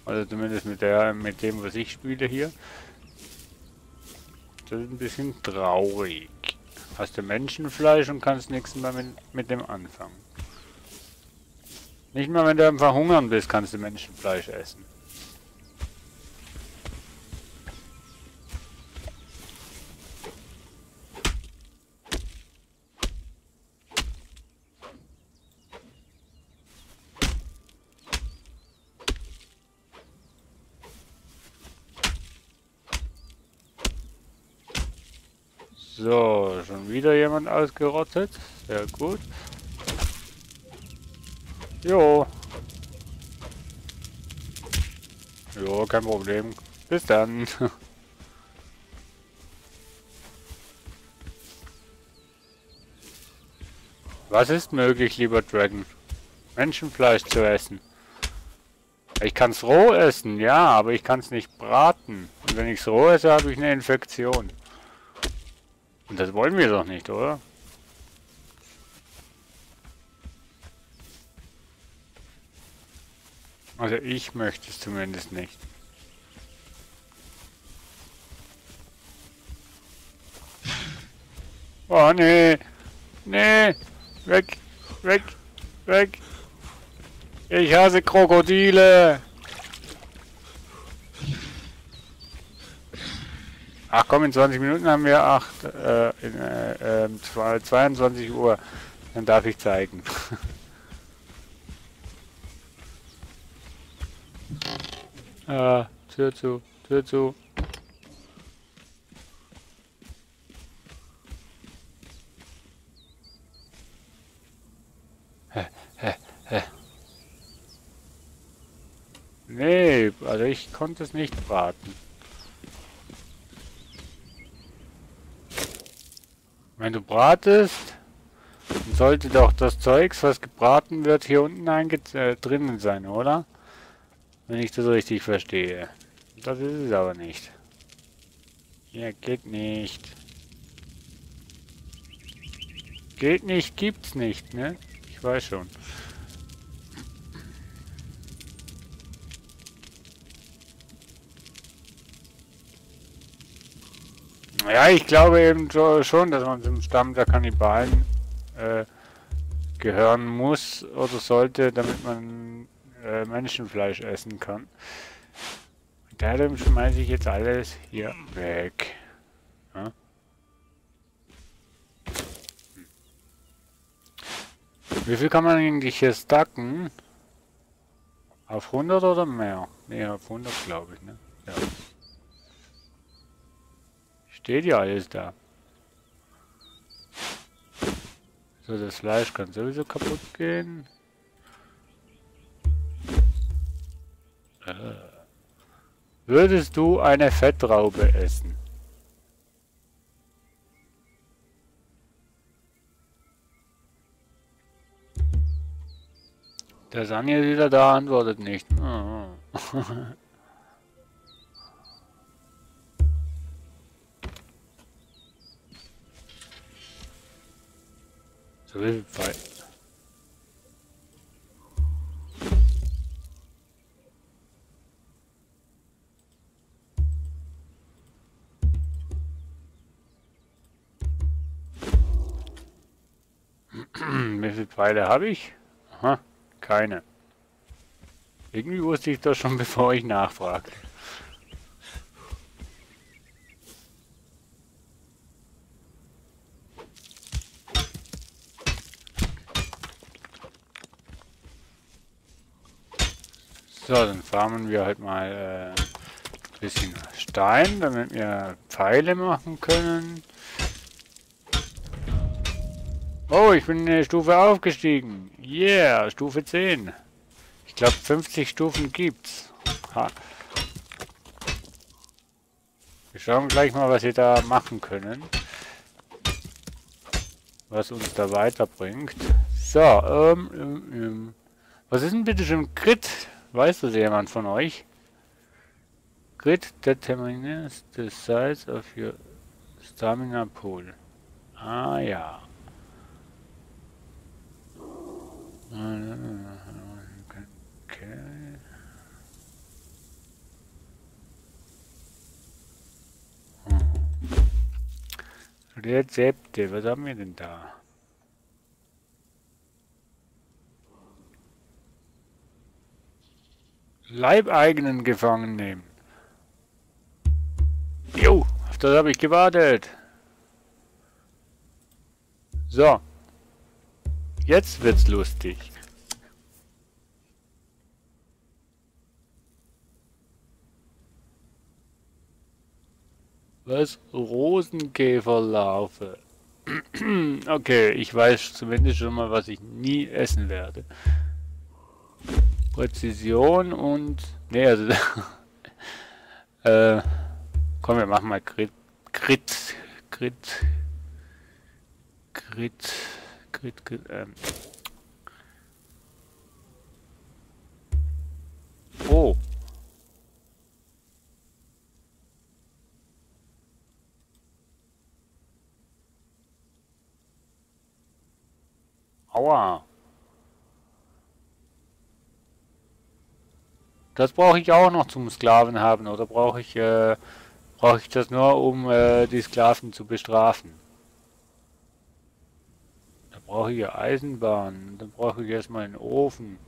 Also zumindest mit dem, was ich spiele hier. Das ist ein bisschen traurig. Hast du Menschenfleisch und kannst nichts mehr mit dem anfangen. Nicht mal wenn du am Verhungern bist, kannst du Menschenfleisch essen. So, schon wieder jemand ausgerottet. Sehr gut. Jo. Jo, kein Problem. Bis dann. Was ist möglich, lieber Dragon? Menschenfleisch zu essen. Ich kann es roh essen, ja, aber ich kann es nicht braten. Und wenn ich es roh esse, habe ich eine Infektion. Und das wollen wir doch nicht, oder? Also ich möchte es zumindest nicht. Oh nee! Nee! Weg! Weg! Weg! Ich hasse Krokodile! Ach komm, in 20 Minuten haben wir 22 Uhr. Dann darf ich zeigen. Tür zu, Tür zu. Nee, also ich konnte es nicht braten. Wenn du bratest, dann sollte doch das Zeugs, was gebraten wird, hier unten drinnen sein, oder? Wenn ich das richtig verstehe. Das ist es aber nicht. Ja, geht nicht. Geht nicht, gibt's nicht, ne? Ich weiß schon. Ja, ich glaube eben schon, dass man zum Stamm der Kannibalen gehören muss oder sollte, damit man Menschenfleisch essen kann. Und darum schmeiße ich jetzt alles hier weg. Ja? Wie viel kann man eigentlich hier stacken? Auf 100 oder mehr? Ne, auf 100 glaube ich, ne? Ja. Steht ja alles da. So, das Fleisch kann sowieso kaputt gehen. Würdest du eine Fettraube essen? Der Sanja wieder da antwortet nicht. Oh. So viel Zeit. wie viele Pfeile habe ich? Aha, keine. Irgendwie wusste ich das schon, bevor ich nachfragte. So, dann farmen wir halt mal ein bisschen Stein, damit wir Pfeile machen können. Oh, ich bin eine Stufe aufgestiegen. Yeah, Stufe 10. Ich glaube 50 Stufen gibt's. Ha. Wir schauen gleich mal, was wir da machen können. Was uns da weiterbringt. So, was ist denn bitte schon Crit? Weiß das jemand von euch? Crit determines the size of your stamina pool. Ah ja. Okay. Rezepte, was haben wir denn da? Leibeigenen gefangen nehmen. Jo, auf das habe ich gewartet. So. Jetzt wird's lustig. Was? Rosenkäferlarve. Okay, ich weiß zumindest schon mal, was ich nie essen werde. Präzision und... Ne, also... komm, wir machen mal Crit. Oh. Aua. Das brauche ich auch noch zum Sklaven haben, oder brauche ich das nur, um die Sklaven zu bestrafen? Da brauche ich ja Eisenbahn, dann brauche ich erstmal einen Ofen.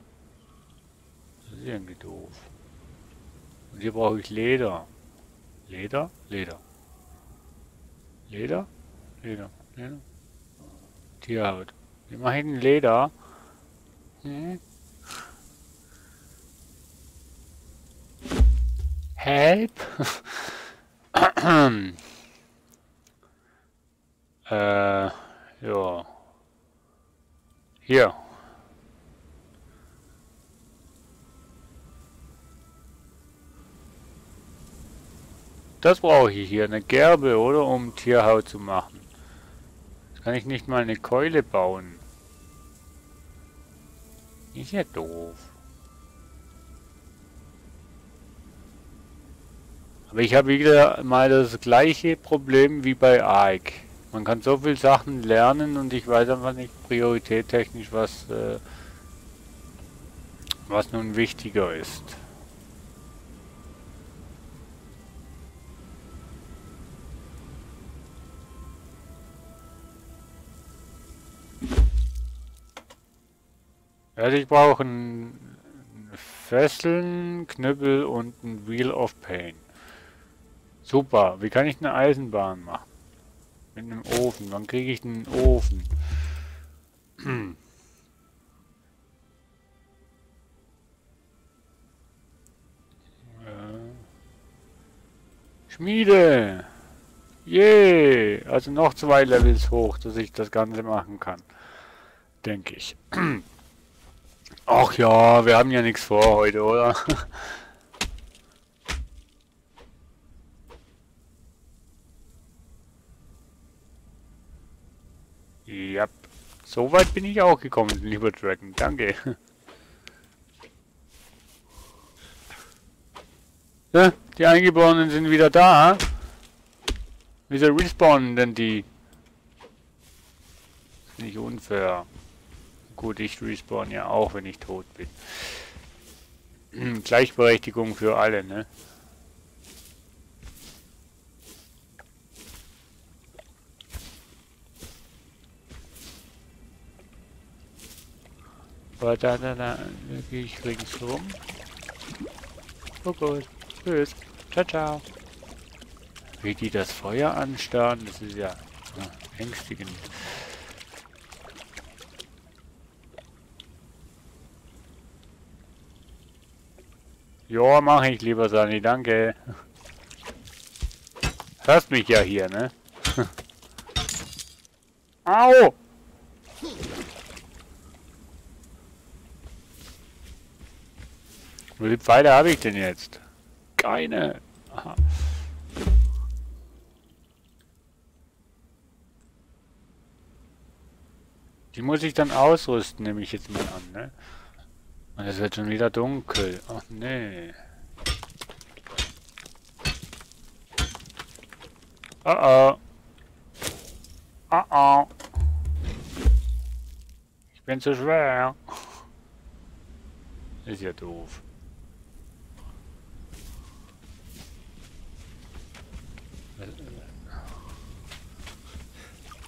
Das ist irgendwie doof. Und hier brauche ich Leder. Leder? Leder. Leder? Leder. Leder. Tierhaut. Wie mache ich denn Leder? Hm? Help? Ja. Hier. Das brauche ich hier, eine Gerbe, oder? Um Tierhaut zu machen. Jetzt kann ich nicht mal eine Keule bauen. Ist ja doof. Aber ich habe wieder mal das gleiche Problem wie bei AIK. Man kann so viele Sachen lernen und ich weiß einfach nicht prioritättechnisch, was nun wichtiger ist. Also ich brauche Fesseln, Knüppel und ein Wheel of Pain. Super, wie kann ich eine Eisenbahn machen? Mit einem Ofen, wann kriege ich einen Ofen? Schmiede! Yay! Also noch 2 Levels hoch, dass ich das Ganze machen kann. Denke ich. Ach ja, wir haben ja nichts vor heute, oder? Ja, so weit bin ich auch gekommen, lieber Dragon. Danke. Ja, die Eingeborenen sind wieder da. Wieso respawnen denn die? Ist nicht unfair. Gut, ich respawn ja auch, wenn ich tot bin. Gleichberechtigung für alle, ne? Aber da gehe ich ringsrum. Oh gut. Tschüss. Ciao, ciao. Wie die das Feuer anstarren, das ist ja ängstigend. Ja, mache ich lieber, Sani, danke. Hörst mich ja hier, ne? Au! Wie viele Pfeile habe ich denn jetzt? Keine. Aha. Die muss ich dann ausrüsten, nehme ich jetzt mal an, ne? Und es wird schon wieder dunkel. Ach nee. Oh oh. Oh oh. Ich bin zu schwer. Ist ja doof.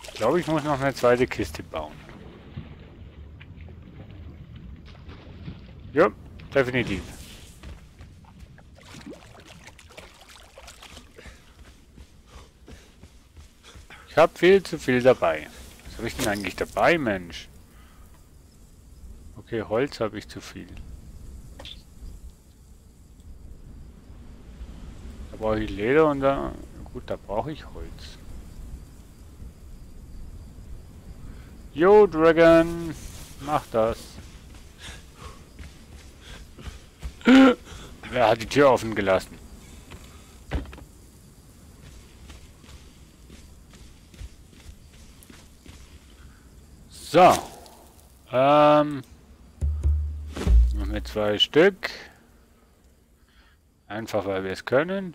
Ich glaube, ich muss noch eine zweite Kiste bauen. Ja, definitiv. Ich habe viel zu viel dabei. Was habe ich denn eigentlich dabei, Mensch? Okay, Holz habe ich zu viel. Da brauche ich Leder und da... Gut, da brauche ich Holz. Yo, Dragon! Mach das! Wer hat die Tür offen gelassen? So. Machen wir 2 Stück. Einfach weil wir es können.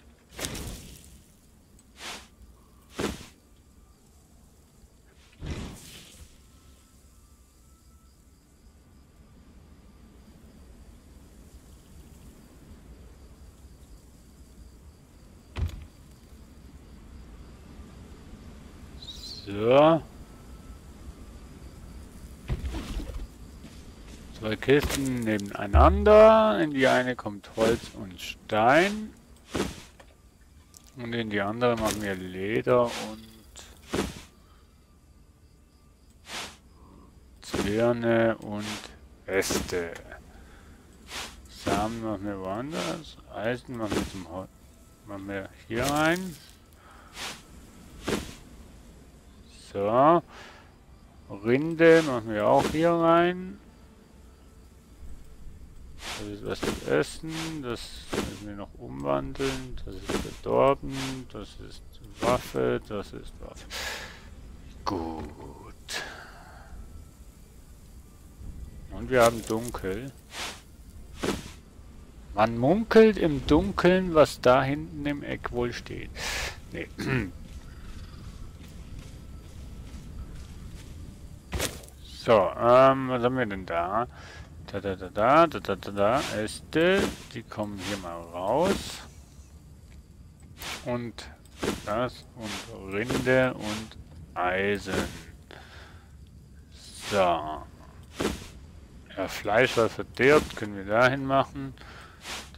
So. 2 Kisten nebeneinander. In die eine kommt Holz und Stein. Und in die andere machen wir Leder und Zwirne und Äste. Samen machen wir woanders. Eisen machen wir zum Holz. Machen wir hier rein. So. Rinde machen wir auch hier rein. Das ist was zu essen. Das müssen wir noch umwandeln. Das ist verdorben. Das ist Waffe. Das ist Waffe. Gut. Und wir haben Dunkel. Man munkelt im Dunkeln, was da hinten im Eck wohl steht. Nee. So, was haben wir denn da? Äste, die kommen hier mal raus. Und das und Rinde und Eisen. So. Ja, Fleisch, was verdirbt, können wir dahin machen.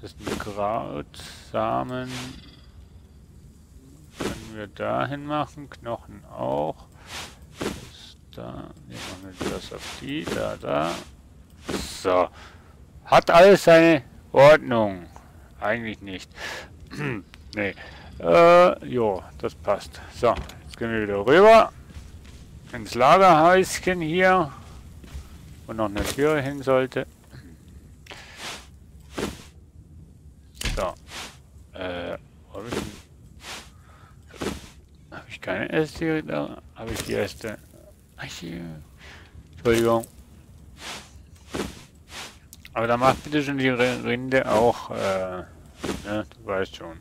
Das sind Krautsamen. Können wir dahin machen. Knochen auch. Da, hier machen wir das auf die, da. So. Hat alles seine Ordnung. Eigentlich nicht. Nee. Jo, das passt. So, jetzt gehen wir wieder rüber. Ins Lagerhäuschen hier. Wo noch eine Tür hin sollte. So. Habe ich keine Äste? Da habe ich die Äste. Ach hier. Entschuldigung. Aber da macht bitte schon die Rinde auch, ne, du weißt schon.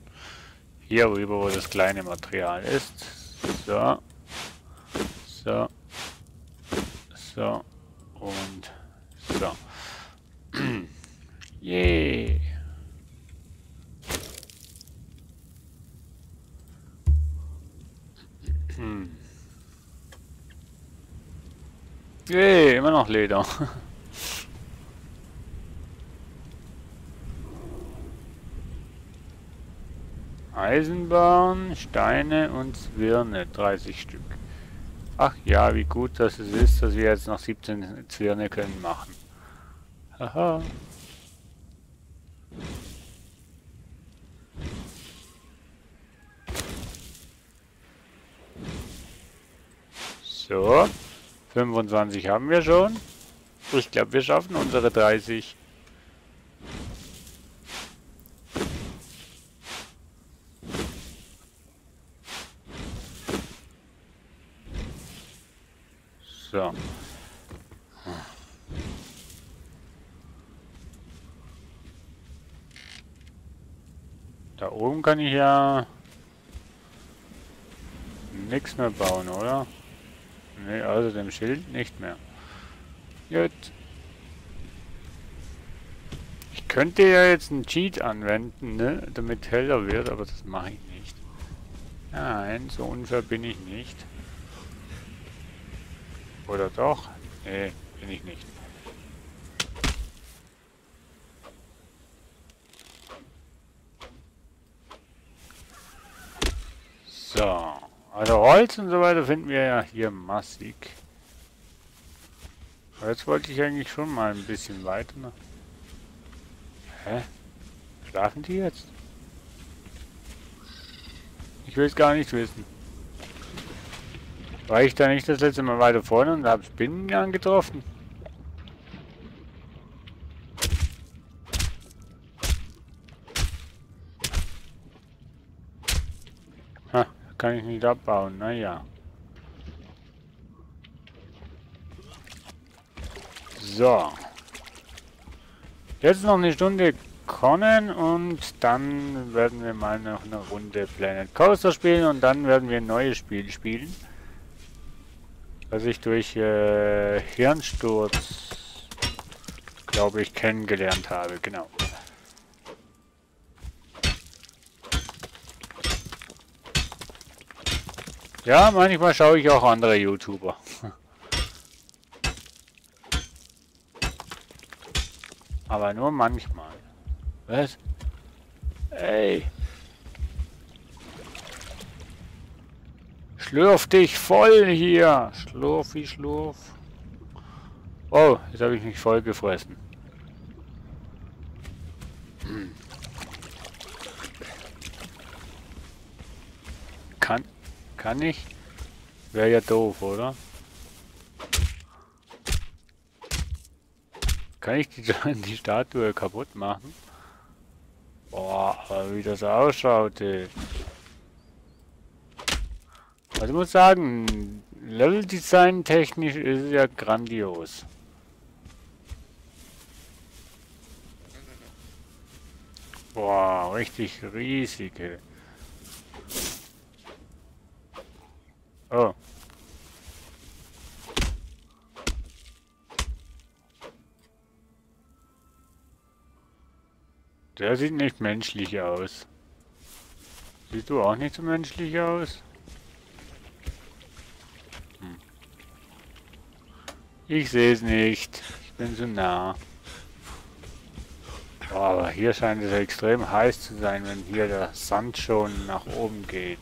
Hier rüber, wo das kleine Material ist. So. So. So. Und so. Yay. Yay, immer noch Leder. Eisenbahn, Steine und Zwirne, 30 Stück. Ach ja, wie gut, dass es ist, dass wir jetzt noch 17 Zwirne können machen. Haha. So, 25 haben wir schon. Ich glaube, wir schaffen unsere 30. So. Da oben kann ich ja nichts mehr bauen, oder? Ne, außer dem Schild nicht mehr. Gut. Ich könnte ja jetzt einen Cheat anwenden, ne, damit heller wird, aber das mache ich nicht. Nein, so unfair bin ich nicht. Oder doch? Nee, bin ich nicht. So, also Holz und so weiter finden wir ja hier massig. Aber jetzt wollte ich eigentlich schon mal ein bisschen weiter. Ne? Hä? Schlafen die jetzt? Ich will es gar nicht wissen. War ich da nicht das letzte Mal weiter vorne und habe Spinnen angetroffen? Ha, kann ich nicht abbauen, naja. So. Jetzt noch eine Stunde Conan und dann werden wir mal noch eine Runde Planet Coaster spielen und dann werden wir ein neues Spiel spielen. Was ich durch Hirnsturz, glaube ich, kennengelernt habe, genau. Ja, manchmal schaue ich auch andere YouTuber. Aber nur manchmal. Was? Ey! Schlürf dich voll hier! Schlurfi, schlurf. Oh, jetzt habe ich mich voll gefressen. Kann ich? Wäre ja doof, oder? Kann ich die Statue kaputt machen? Boah, aber wie das ausschaut, ey. Also ich muss sagen, Leveldesign technisch ist es ja grandios. Boah, richtig riesige. Oh. Der sieht nicht menschlich aus. Siehst du auch nicht so menschlich aus? Ich sehe es nicht. Ich bin zu nah. Oh, aber hier scheint es extrem heiß zu sein, wenn hier der Sand schon nach oben geht.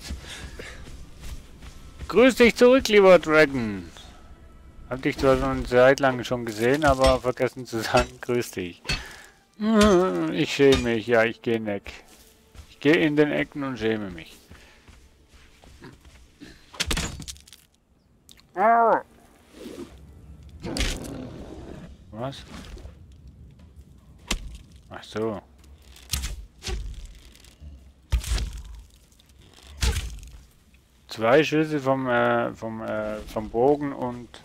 Grüß dich zurück, lieber Dragon. Hab dich zwar schon eine Zeit lang schon gesehen, aber vergessen zu sagen, grüß dich. Ich schäme mich, ja, ich gehe weg. Ich gehe in den Ecken und schäme mich. Was? Ach so. Zwei Schüsse vom Bogen und...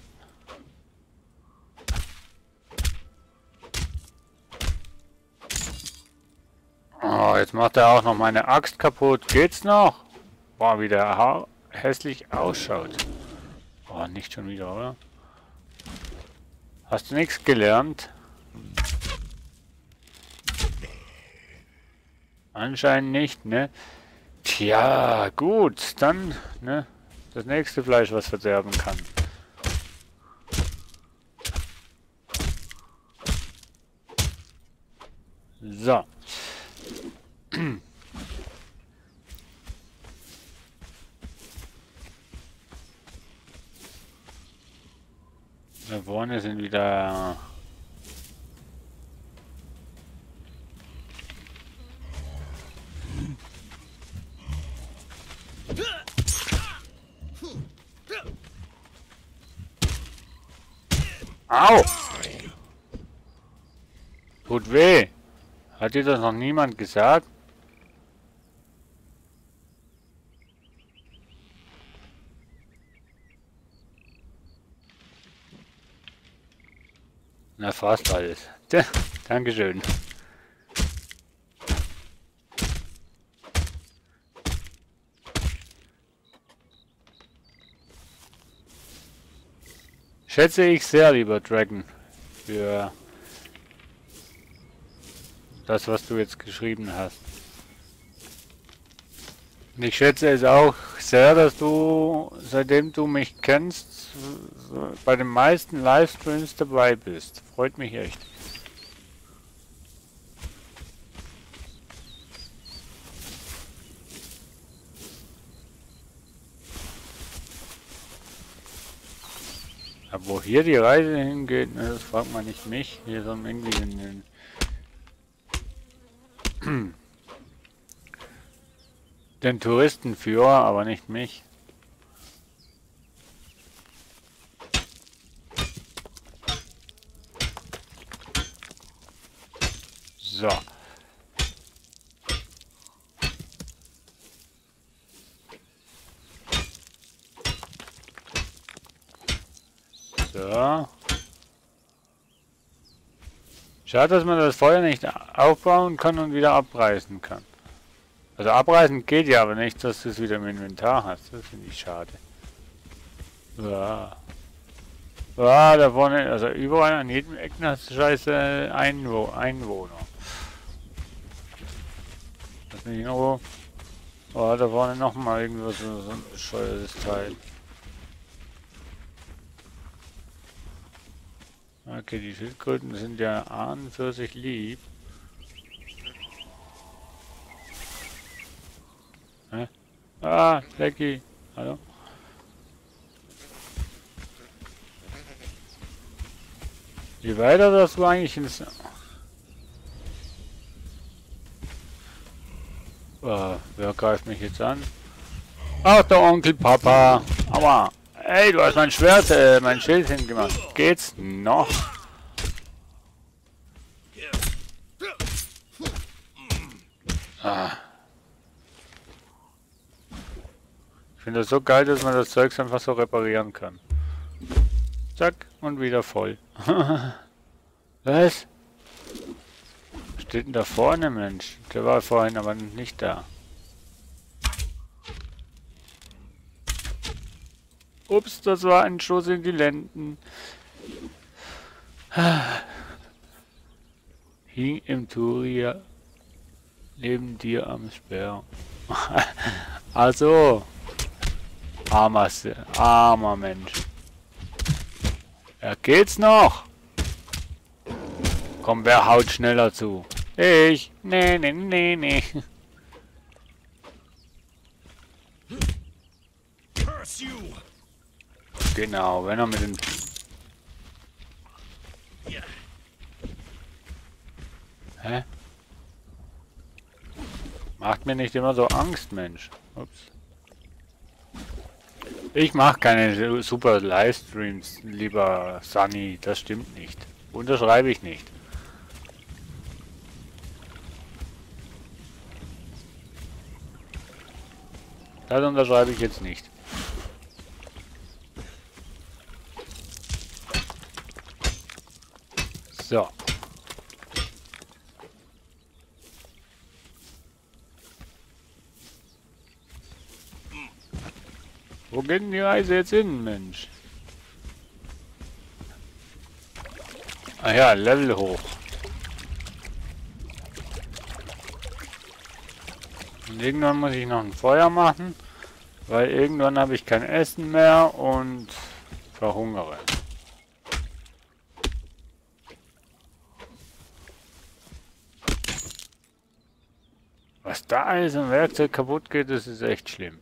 Oh, jetzt macht er auch noch meine Axt kaputt. Geht's noch? Boah, wie der hässlich ausschaut. Oh, nicht schon wieder, oder? Hast du nichts gelernt? Anscheinend nicht, ne? Tja, gut, dann, ne? Das nächste Fleisch, was verderben kann. So. Da vorne sind wieder... Au! Tut weh. Hat dir das noch niemand gesagt? Na, fast alles. Tja, Dankeschön. Schätze ich sehr, lieber Dragon, für das, was du jetzt geschrieben hast. Und ich schätze es auch sehr, dass du, seitdem du mich kennst, bei den meisten Livestreams dabei bist. Freut mich echt. Aber wo hier die Reise hingeht, ne, das fragt man nicht mich. Hier sollen wir irgendwie in den Touristenführer, aber nicht mich. So. So. Schade, dass man das Feuer nicht aufbauen kann und wieder abreißen kann. Also abreißen geht ja, aber nicht, dass du es wieder im Inventar hast. Das finde ich schade. Ja. Ja, da vorne, also überall an jedem Eck hast du scheiße Einwohner. Das nicht irgendwo. Oh, da vorne nochmal irgendwas, so ein bescheuertes Teil. Okay, die Schildkröten sind ja an und für sich lieb. Hä? Ah, Lecky. Hallo? Je weiter das du eigentlich ins... wer greift mich jetzt an? Ach, der Onkel Papa. Aua. Ey, du hast mein Schwert, mein Schild hingemacht. Geht's noch? Ah. Ich finde das so geil, dass man das Zeugs einfach so reparieren kann. Zack, und wieder voll. Was? Was steht denn da vorne, Mensch? Der war vorhin aber nicht da. Ups, das war ein Schuss in die Lenden. Hing im Turier neben dir am Speer. Also, armer Mensch. Ja, geht's noch? Komm, wer haut schneller zu? Ich? Nee. Genau, wenn er mit dem... Hä? Macht mir nicht immer so Angst, Mensch. Ups. Ich mache keine super Livestreams, lieber Sunny. Das stimmt nicht. Unterschreibe ich nicht. Das unterschreibe ich jetzt nicht. So. Wo geht denn die Reise jetzt hin, Mensch? Ah ja, Level hoch. Und irgendwann muss ich noch ein Feuer machen, weil irgendwann habe ich kein Essen mehr und verhungere. Was da alles im Werkzeug kaputt geht, das ist echt schlimm.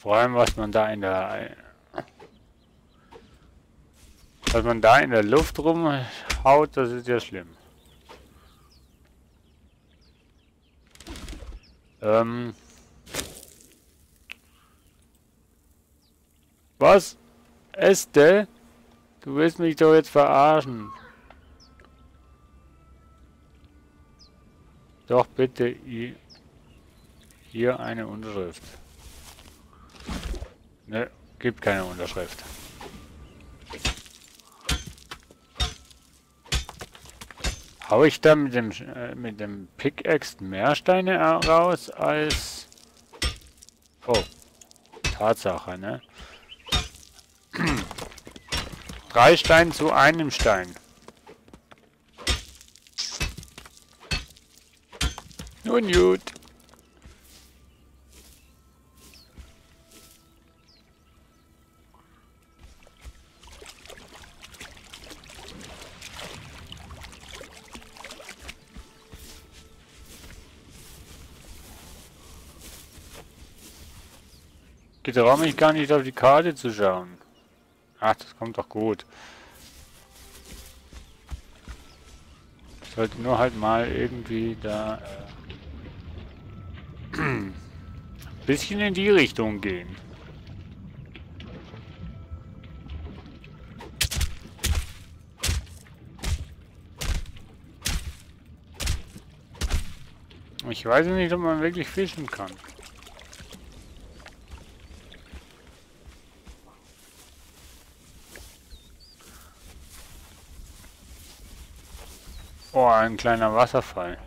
Vor allem, was man da in der Luft rumhaut, das ist ja schlimm. Was? Este? Du willst mich doch jetzt verarschen. Doch bitte hier eine Unterschrift. Ne, gibt keine Unterschrift. Hau ich da mit dem Pickaxe mehr Steine raus als... Oh, Tatsache, ne? 3 Steine zu einem Stein. Nun gut. Ich traue mich gar nicht auf die Karte zu schauen. Ach, das kommt doch gut. Ich sollte nur halt mal irgendwie da ein bisschen in die Richtung gehen. Ich weiß nicht, ob man wirklich fischen kann. Oh, ein kleiner Wasserfall.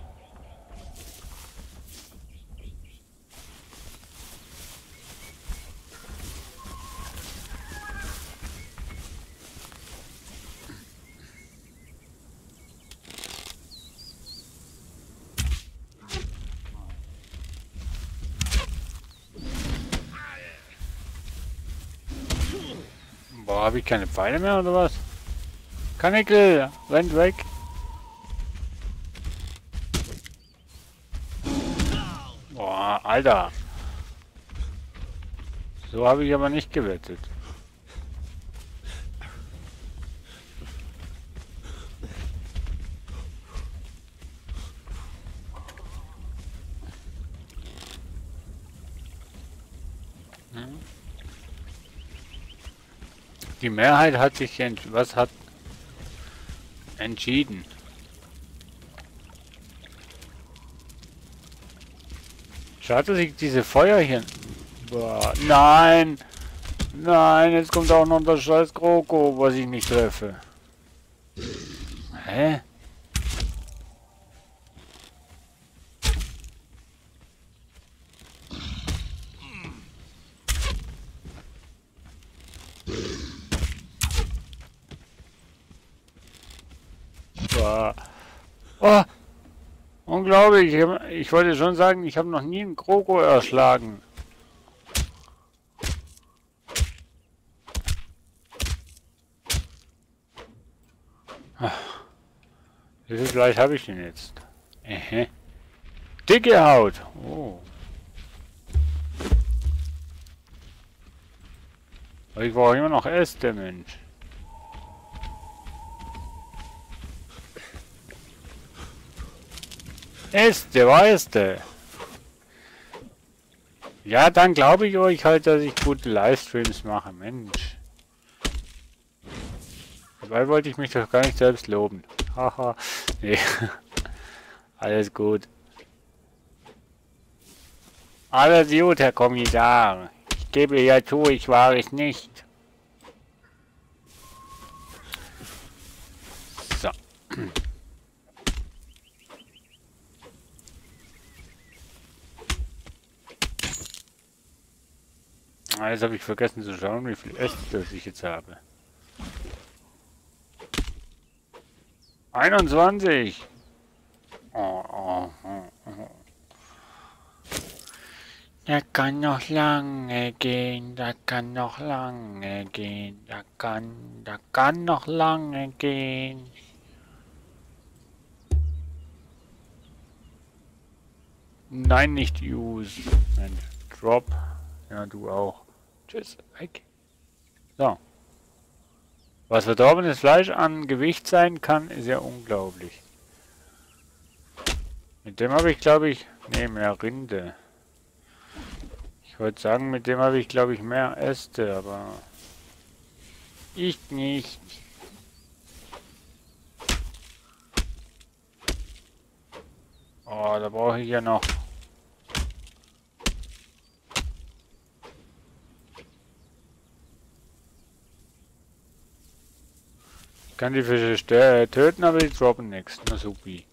Boah, habe ich keine Pfeile mehr oder was? Kanickel, rennt weg. Boah, Alter. So habe ich aber nicht gewettet. Die Mehrheit hat sich entschieden. Schade, dass ich diese Feuer hier... Boah, nein! Nein, jetzt kommt auch noch das scheiß Kroko, was ich nicht treffe. Hä? Boah. Oh! Unglaublich, ich wollte schon sagen, ich habe noch nie einen Kroko erschlagen. Wie viel Fleisch habe ich denn jetzt? Dicke Haut. Oh. Aber ich brauche immer noch Äste, Mensch. Äste, weißt du? Ja, dann glaube ich euch halt, dass ich gute Livestreams mache, Mensch. Dabei wollte ich mich doch gar nicht selbst loben. Haha. Nee. Alles gut. Alles gut, Herr Kommissar. Ich gebe ja zu, ich war es nicht. So. Jetzt habe ich vergessen zu schauen, wie viel Äste ich jetzt habe. 21! Oh. Das kann noch lange gehen, das kann noch lange gehen, das kann noch lange gehen. Nein, nicht use. Nein, drop. Ja, du auch. Tschüss, weg. So. Was verdorbenes Fleisch an Gewicht sein kann, ist ja unglaublich. Mit dem habe ich, glaube ich, nee, mehr Rinde. Ich wollte sagen, mit dem habe ich, glaube ich, mehr Äste, aber ich nicht. Oh, da brauche ich ja noch. Ich kann die Fische töten, aber die droppen nichts. Na supi.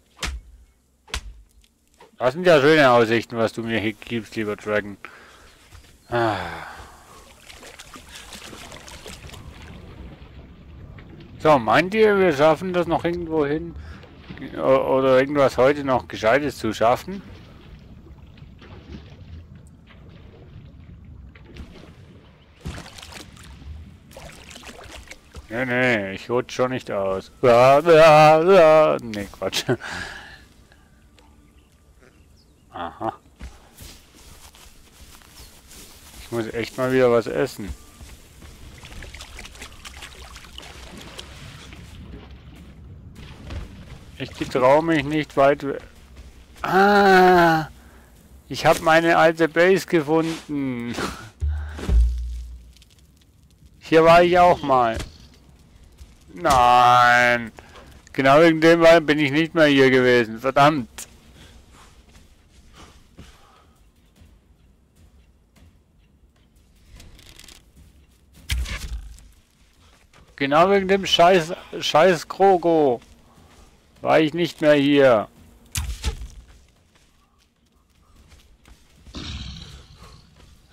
Das sind ja schöne Aussichten, was du mir hier gibst, lieber Dragon. Ah. So, meint ihr, wir schaffen das noch irgendwo hin? Oder irgendwas heute noch Gescheites zu schaffen? Nee, ich rutsch schon nicht aus. Nee, Quatsch. Aha. Ich muss echt mal wieder was essen. Ich getraue mich nicht weit. Ah! Ich habe meine alte Base gefunden. Hier war ich auch mal. Nein. Genau wegen dem bin ich nicht mehr hier gewesen. Verdammt. Genau wegen dem Scheiß Krogo war ich nicht mehr hier.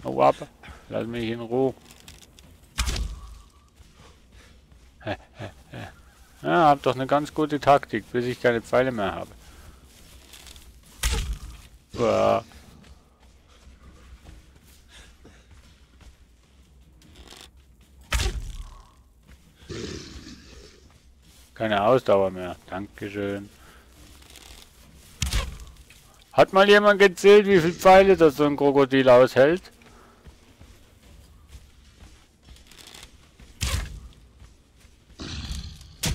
Hau ab. Lass mich in Ruhe. Ja, hab doch eine ganz gute Taktik, bis ich keine Pfeile mehr habe. Uah. Keine Ausdauer mehr. Dankeschön. Hat mal jemand gezählt, wie viele Pfeile das so ein Krokodil aushält?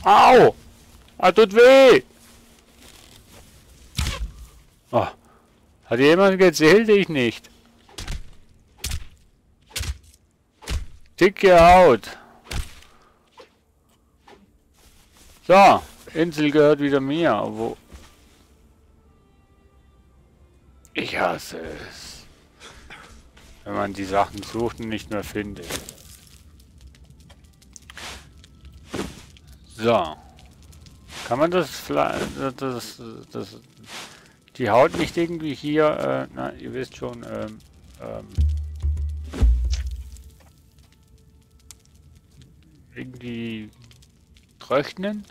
Au! Ah, tut weh! Oh. Hat jemand gezählt? Ich nicht. Dicke Haut. So, Insel gehört wieder mir. Wo? Ich hasse es. Wenn man die Sachen sucht und nicht mehr findet. So. Kann man die Haut nicht irgendwie hier, na, ihr wisst schon, irgendwie trocknen?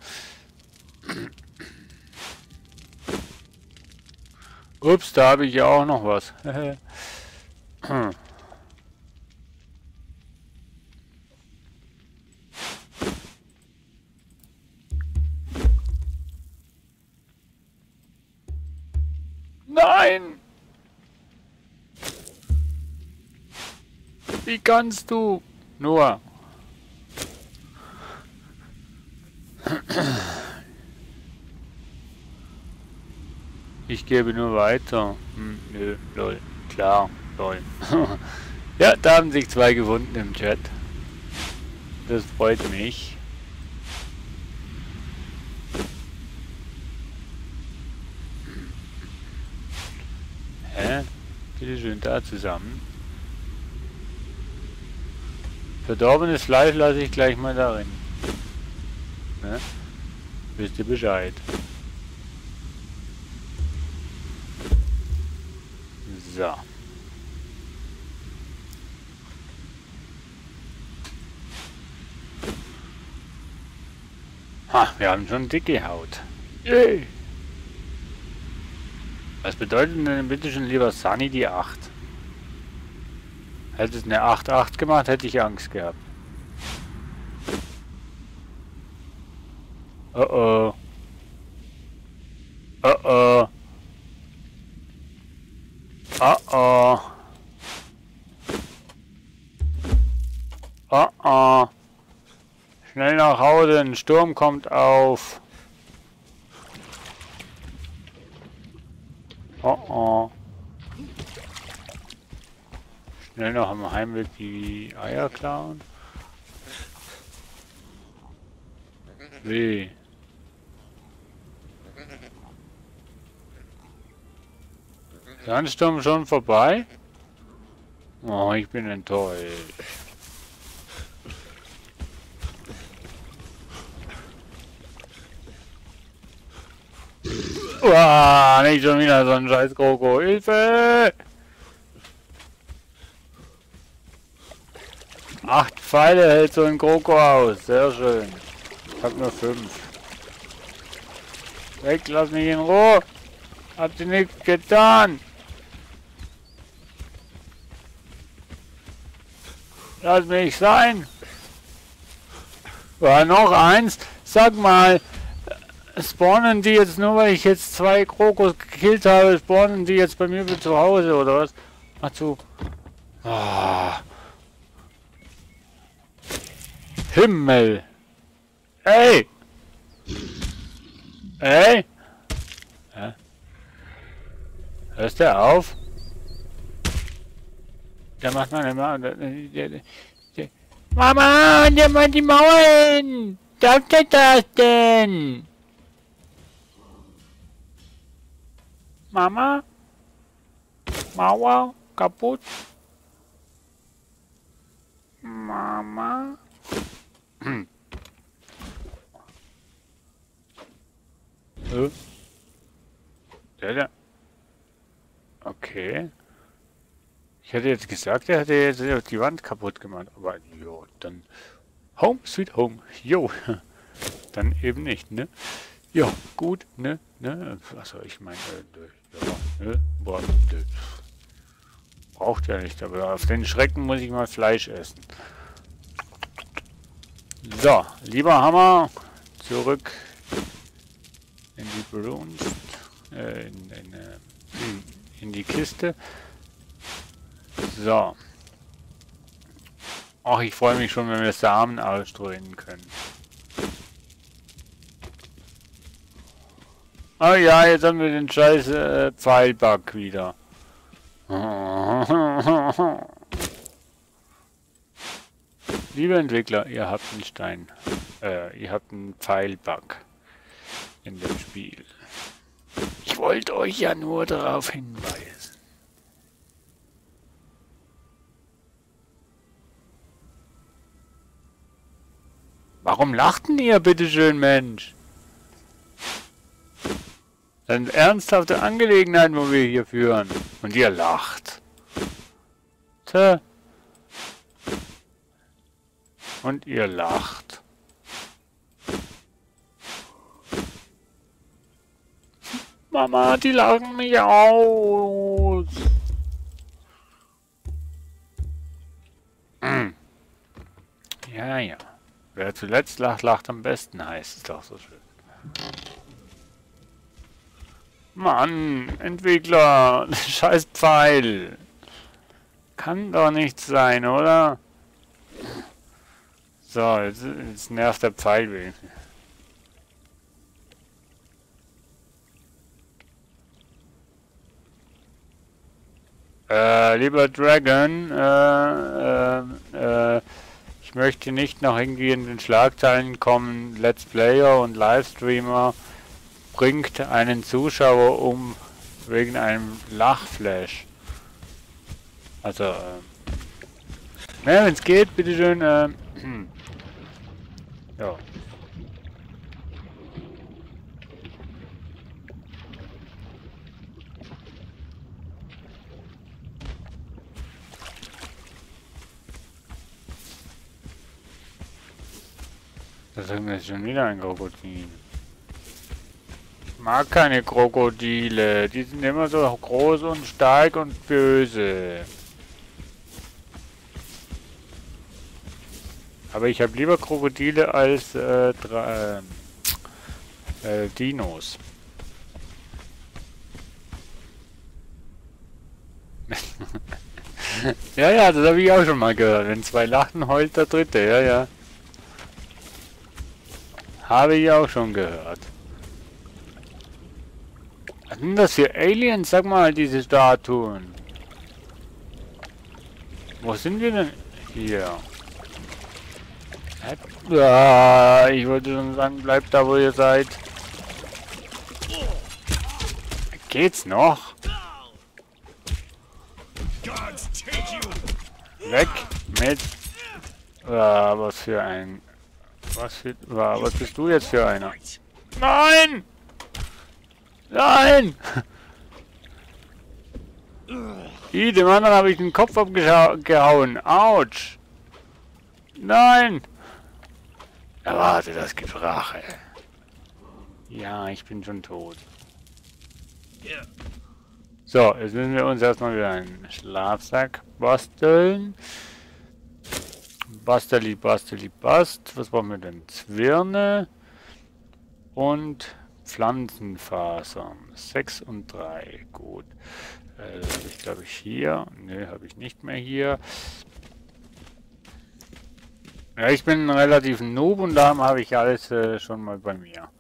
Ups, da habe ich ja auch noch was. Nein! Wie kannst du? Nur. Ich gebe nur weiter. Nö, lol. Klar, lol. Ja, da haben sich zwei gefunden im Chat. Das freut mich. Hä? Bitte schön da zusammen. Verdorbenes Fleisch lasse ich gleich mal darin. Ne? Wisst ihr Bescheid. So. Ha, wir haben schon dicke Haut. Yay. Was bedeutet denn bitte schon, lieber Sunny, die 8? Hätte es eine 8-8 gemacht, hätte ich Angst gehabt. Oh oh. Oh oh. Oh oh. Pause, ein Sturm kommt auf. Oh oh. Schnell noch am Heimweg die Eier klauen. Wie? Sandsturm schon vorbei? Oh, ich bin enttäuscht. Uah, nicht schon wieder so ein scheiß Kroko. Hilfe! 8 Pfeile hält so ein Kroko aus. Sehr schön. Ich hab nur 5. Weg, lass mich in Ruhe. Habt ihr nichts getan? Lass mich sein. War noch eins. Sag mal, spawnen die jetzt nur, weil ich jetzt 2 Krokos gekillt habe, spawnen die jetzt bei mir zu Hause oder was? Ach zu. Ah. Himmel. Ey. Ey. Ja. Hörst du auf? Der macht man immer. Mama, der macht die Mauern. Darf der das denn? Mama? Mauer kaputt? Mama? Der. Okay. Ich hätte jetzt gesagt, er hätte jetzt die Wand kaputt gemacht, aber jo, dann Home Sweet Home. Jo. Dann eben nicht, ne? Ja, gut, ne? Also ich meine, ja, ne? Boah, ne. Braucht ja nicht, aber auf den Schrecken muss ich mal Fleisch essen. So, lieber Hammer, zurück in die Brunst, in die Kiste. So. Ach, ich freue mich schon, wenn wir Samen ausstreuen können. Oh ja, jetzt haben wir den scheiß Pfeilbug wieder. Liebe Entwickler, ihr habt einen Stein. Ihr habt einen Pfeilbug in dem Spiel. Ich wollte euch ja nur darauf hinweisen. Warum lachten ihr, bitteschön, Mensch? Das sind ernsthafte Angelegenheiten, wo wir hier führen. Und ihr lacht. Tja. Und ihr lacht. Mama, die lachen mich aus. Ja, ja. Wer zuletzt lacht, lacht am besten, heißt es doch so schön. Mann, Entwickler, scheiß Pfeil. Kann doch nicht sein, oder? So, jetzt nervt der Pfeil wenigstens. Lieber Dragon, ich möchte nicht noch irgendwie in den Schlagzeilen kommen, Let's Player und Livestreamer bringt einen Zuschauer um wegen einem Lachflash. Also, wenn es geht, bitteschön, ja. Das ist jetzt schon wieder ein Krokodil. Ich mag keine Krokodile. Die sind immer so groß und stark und böse. Aber ich habe lieber Krokodile als Dinos. Ja, das habe ich auch schon mal gehört. Wenn 2 lachen, heult der dritte. Ja. Habe ich auch schon gehört. Was sind das für Aliens? Sag mal, diese Statuen. Wo sind wir denn? Hier. Ah, ich wollte schon sagen, bleibt da, wo ihr seid. Geht's noch? Weg mit... was für ein... Was bist du jetzt für einer? Nein! Nein! Dem anderen habe ich den Kopf abgehauen. Autsch! Nein! Erwarte, das gibt Rache. Ja, ich bin schon tot. So, jetzt müssen wir uns erstmal wieder einen Schlafsack basteln. Basteli, basteli, bast. Was brauchen wir denn? Zwirne und Pflanzenfasern. 6 und 3. Gut. Habe ich glaube ich hier. Ne, habe ich nicht mehr hier. Ja, ich bin relativ Noob und darum habe ich alles schon mal bei mir.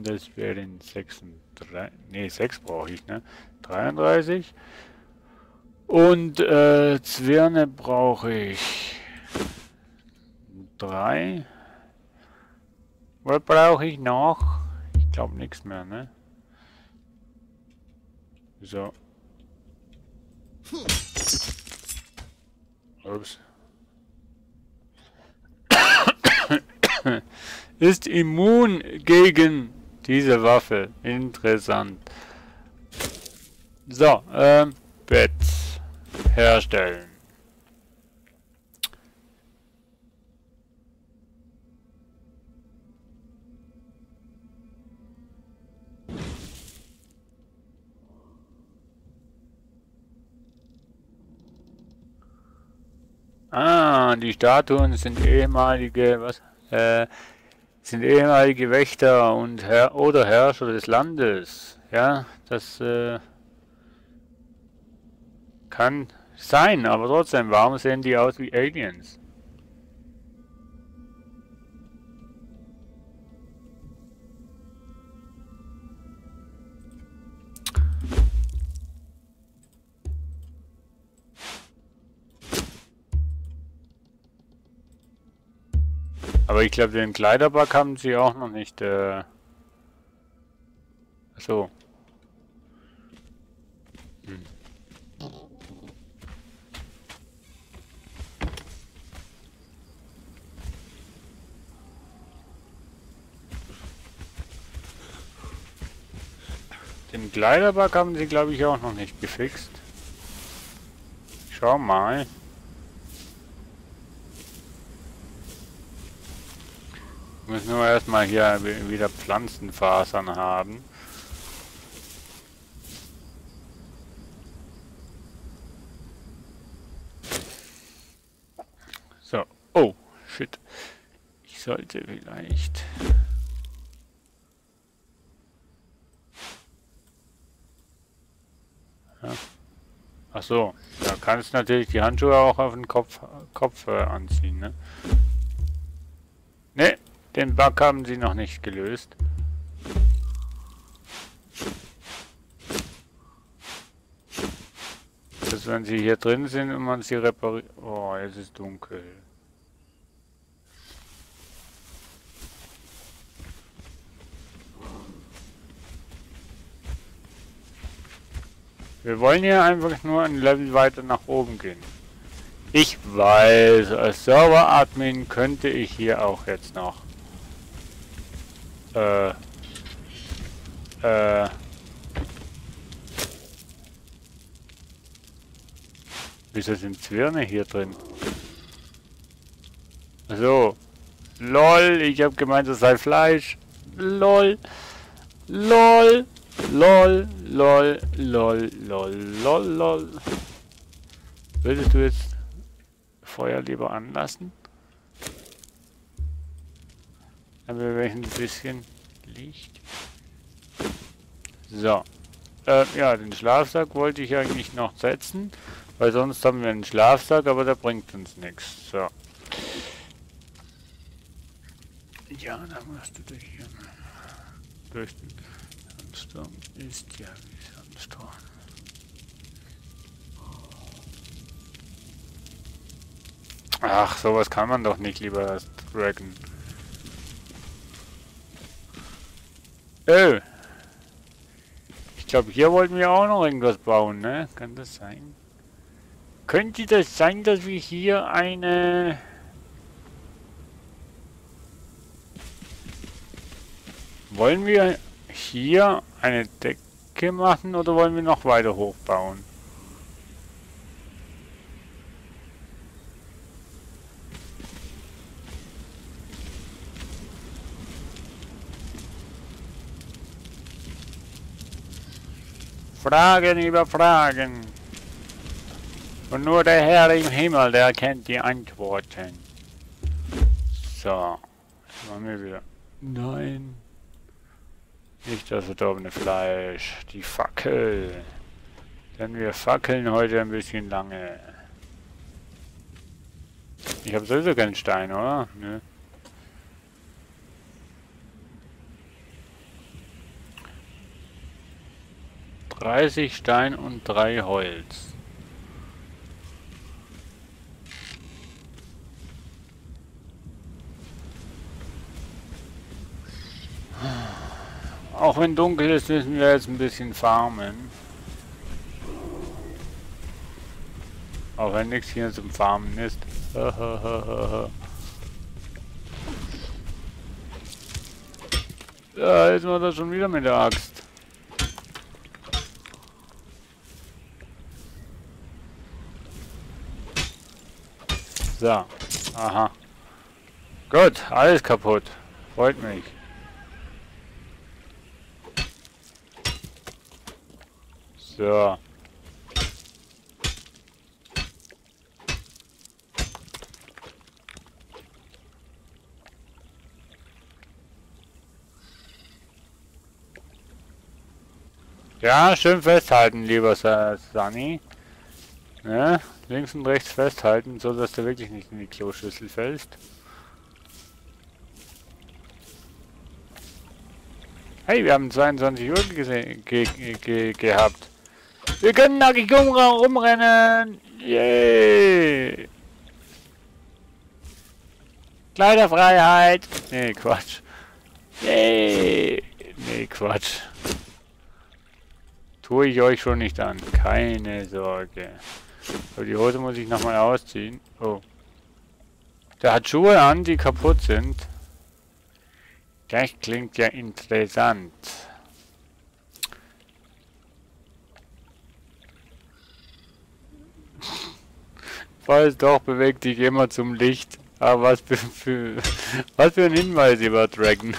Das wären 6 und 3. Ne, 6 brauche ich, ne? 33. Und Zwirne brauche ich 3. Was brauche ich noch? Ich glaube nichts mehr, ne? So. Ups. Ist immun gegen diese Waffe. Interessant. So, Bett herstellen. Ah, die Statuen sind ehemalige, sind ehemalige Wächter und oder Herrscher des Landes. Ja, das kann sein, aber trotzdem, warum sehen die aus wie Aliens? Aber ich glaube, den Kleiderpack haben sie auch noch nicht. So. Den Kleiderpack haben sie, glaube ich, auch noch nicht gefixt. Schau mal. Wir müssen nur erstmal hier wieder Pflanzenfasern haben. So. Oh, shit. Ich sollte vielleicht... Ja. Ach so, da kannst du natürlich die Handschuhe auch auf den Kopf anziehen, ne? Ne, den Bug haben sie noch nicht gelöst. Das, wenn sie hier drin sind und man sie repariert... Oh, jetzt ist dunkel. Wir wollen hier einfach nur ein Level weiter nach oben gehen. Ich weiß, als Server-Admin könnte ich hier auch jetzt noch wieso sind Zwirne hier drin? So. LOL, ich habe gemeint, das sei Fleisch. LOL. LOL. LOL. LOL. LOL. LOL. LOL. LOL. Würdest du jetzt Feuer lieber anlassen? Haben wir ein bisschen Licht? So. Ja, den Schlafsack wollte ich eigentlich noch setzen. Weil sonst haben wir einen Schlafsack, aber der bringt uns nichts. So. Ja, dann musst du durch hier. Durch den Sandsturm ist ja wie Sandsturm. Ach, sowas kann man doch nicht, lieber Dragon. Oh. Ich glaube, hier wollten wir auch noch irgendwas bauen, ne? Kann das sein? Könnte das sein, dass wir hier eine... Wollen wir hier eine Decke machen oder wollen wir noch weiter hochbauen? Fragen über Fragen. Und nur der Herr im Himmel, der kennt die Antworten. So. Jetzt machen wir wieder. Nein. Nicht das verdorbene Fleisch. Die Fackel. Denn wir fackeln heute ein bisschen lange. Ich habe sowieso keinen Stein, oder? Nö. ...30 Stein und 3 Holz. Auch wenn dunkel ist, müssen wir jetzt ein bisschen farmen. Auch wenn nichts hier zum Farmen ist. Ja, jetzt war das schon wieder mit der Axt. So, aha. Gut, alles kaputt. Freut mich. So. Ja, schön festhalten, lieber Sunny. Ja, links und rechts festhalten, so dass du wirklich nicht in die Kloschüssel fällst. Hey, wir haben 22 Uhr gehabt. Wir können nackig rumrennen. Yay! Kleiderfreiheit. Nee, Quatsch. Yay! Nee, Quatsch. Tue ich euch schon nicht an. Keine Sorge. Aber die Hose muss ich nochmal ausziehen. Oh. Der hat Schuhe an, die kaputt sind. Das klingt ja interessant. Falls doch, bewegt dich immer zum Licht. Aber was für ein Hinweis über Dragon.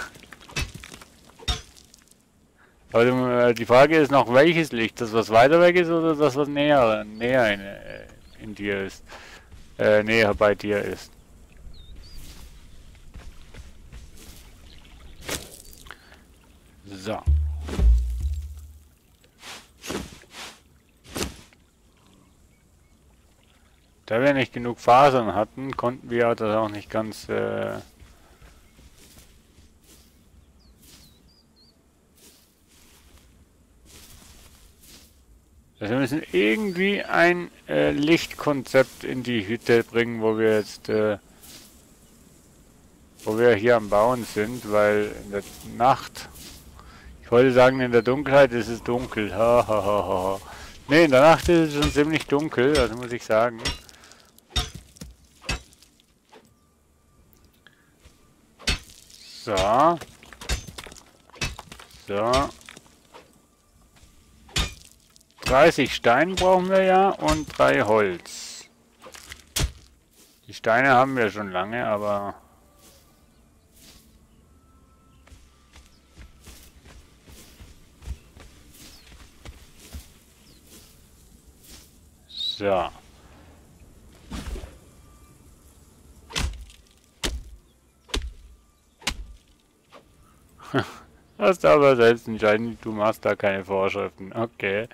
Aber die Frage ist noch, welches Licht? Das, was weiter weg ist, oder das, was näher in dir ist? Näher bei dir ist. So. Da wir nicht genug Fasern hatten, konnten wir das auch nicht ganz... Also wir müssen irgendwie ein Lichtkonzept in die Hütte bringen, wo wir jetzt, wo wir hier am Bauen sind, weil in der Nacht, ich wollte sagen, in der Dunkelheit ist es dunkel. Ha, ha, ha, ha. Ne, in der Nacht ist es schon ziemlich dunkel, also muss ich sagen. So. So. 30 Steine brauchen wir ja und 3 Holz. Die Steine haben wir schon lange, aber... So. Hast aber selbst entscheiden, du machst da keine Vorschriften. Okay.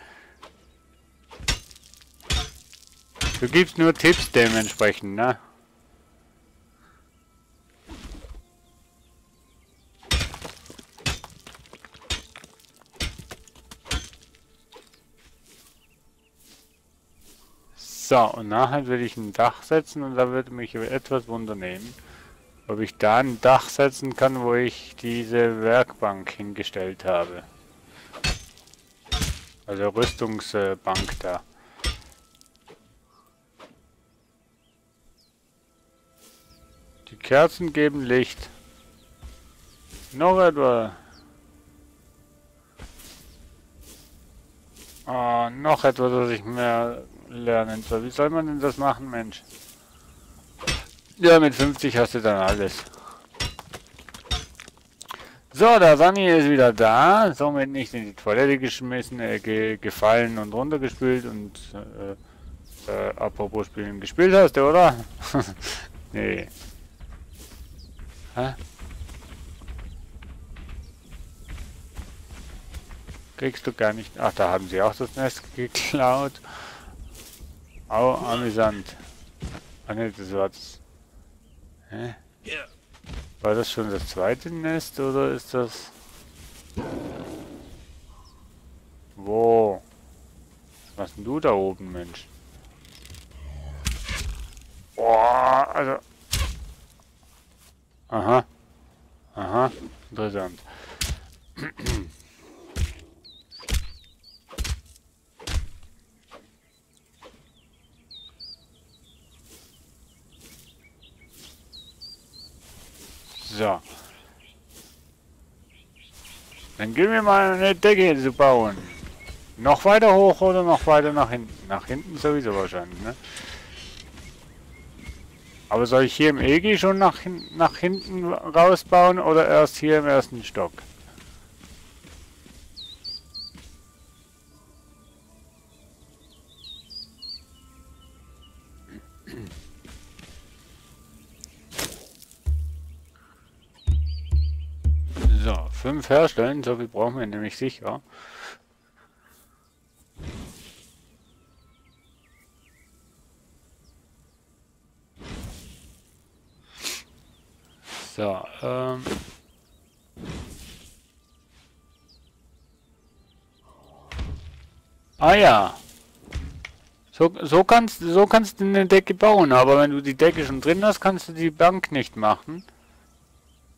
Du gibst nur Tipps dementsprechend, ne? So, und nachher will ich ein Dach setzen und da würde mich etwas wundernehmen, ob ich da ein Dach setzen kann, wo ich diese Werkbank hingestellt habe. Also Rüstungsbank da. Die Kerzen geben Licht. Noch etwa. Ah, noch etwas, was ich mehr lernen soll. Wie soll man denn das machen, Mensch? Ja, mit 50 hast du dann alles. So, der Sunny ist wieder da. Somit nicht in die Toilette geschmissen, gefallen und runtergespült. Und apropos Spielen, gespielt hast du, oder? Nee. Hä? Kriegst du gar nicht. Ach, da haben sie auch das Nest geklaut. Au, amüsant. Ah ne, das war das. Hä? War das schon das zweite Nest oder ist das... Wo? Was machst denn du da oben, Mensch? Boah, also... Aha. Aha, interessant. So. Dann gehen wir mal eine Decke zu bauen. Noch weiter hoch oder noch weiter nach hinten? Nach hinten sowieso wahrscheinlich, ne? Aber soll ich hier im EG schon nach hinten rausbauen oder erst hier im ersten Stock? So, 5 herstellen, so viel brauchen wir nämlich sicher. So, ah ja. So kannst du eine Decke bauen, aber wenn du die Decke schon drin hast, kannst du die Bank nicht machen.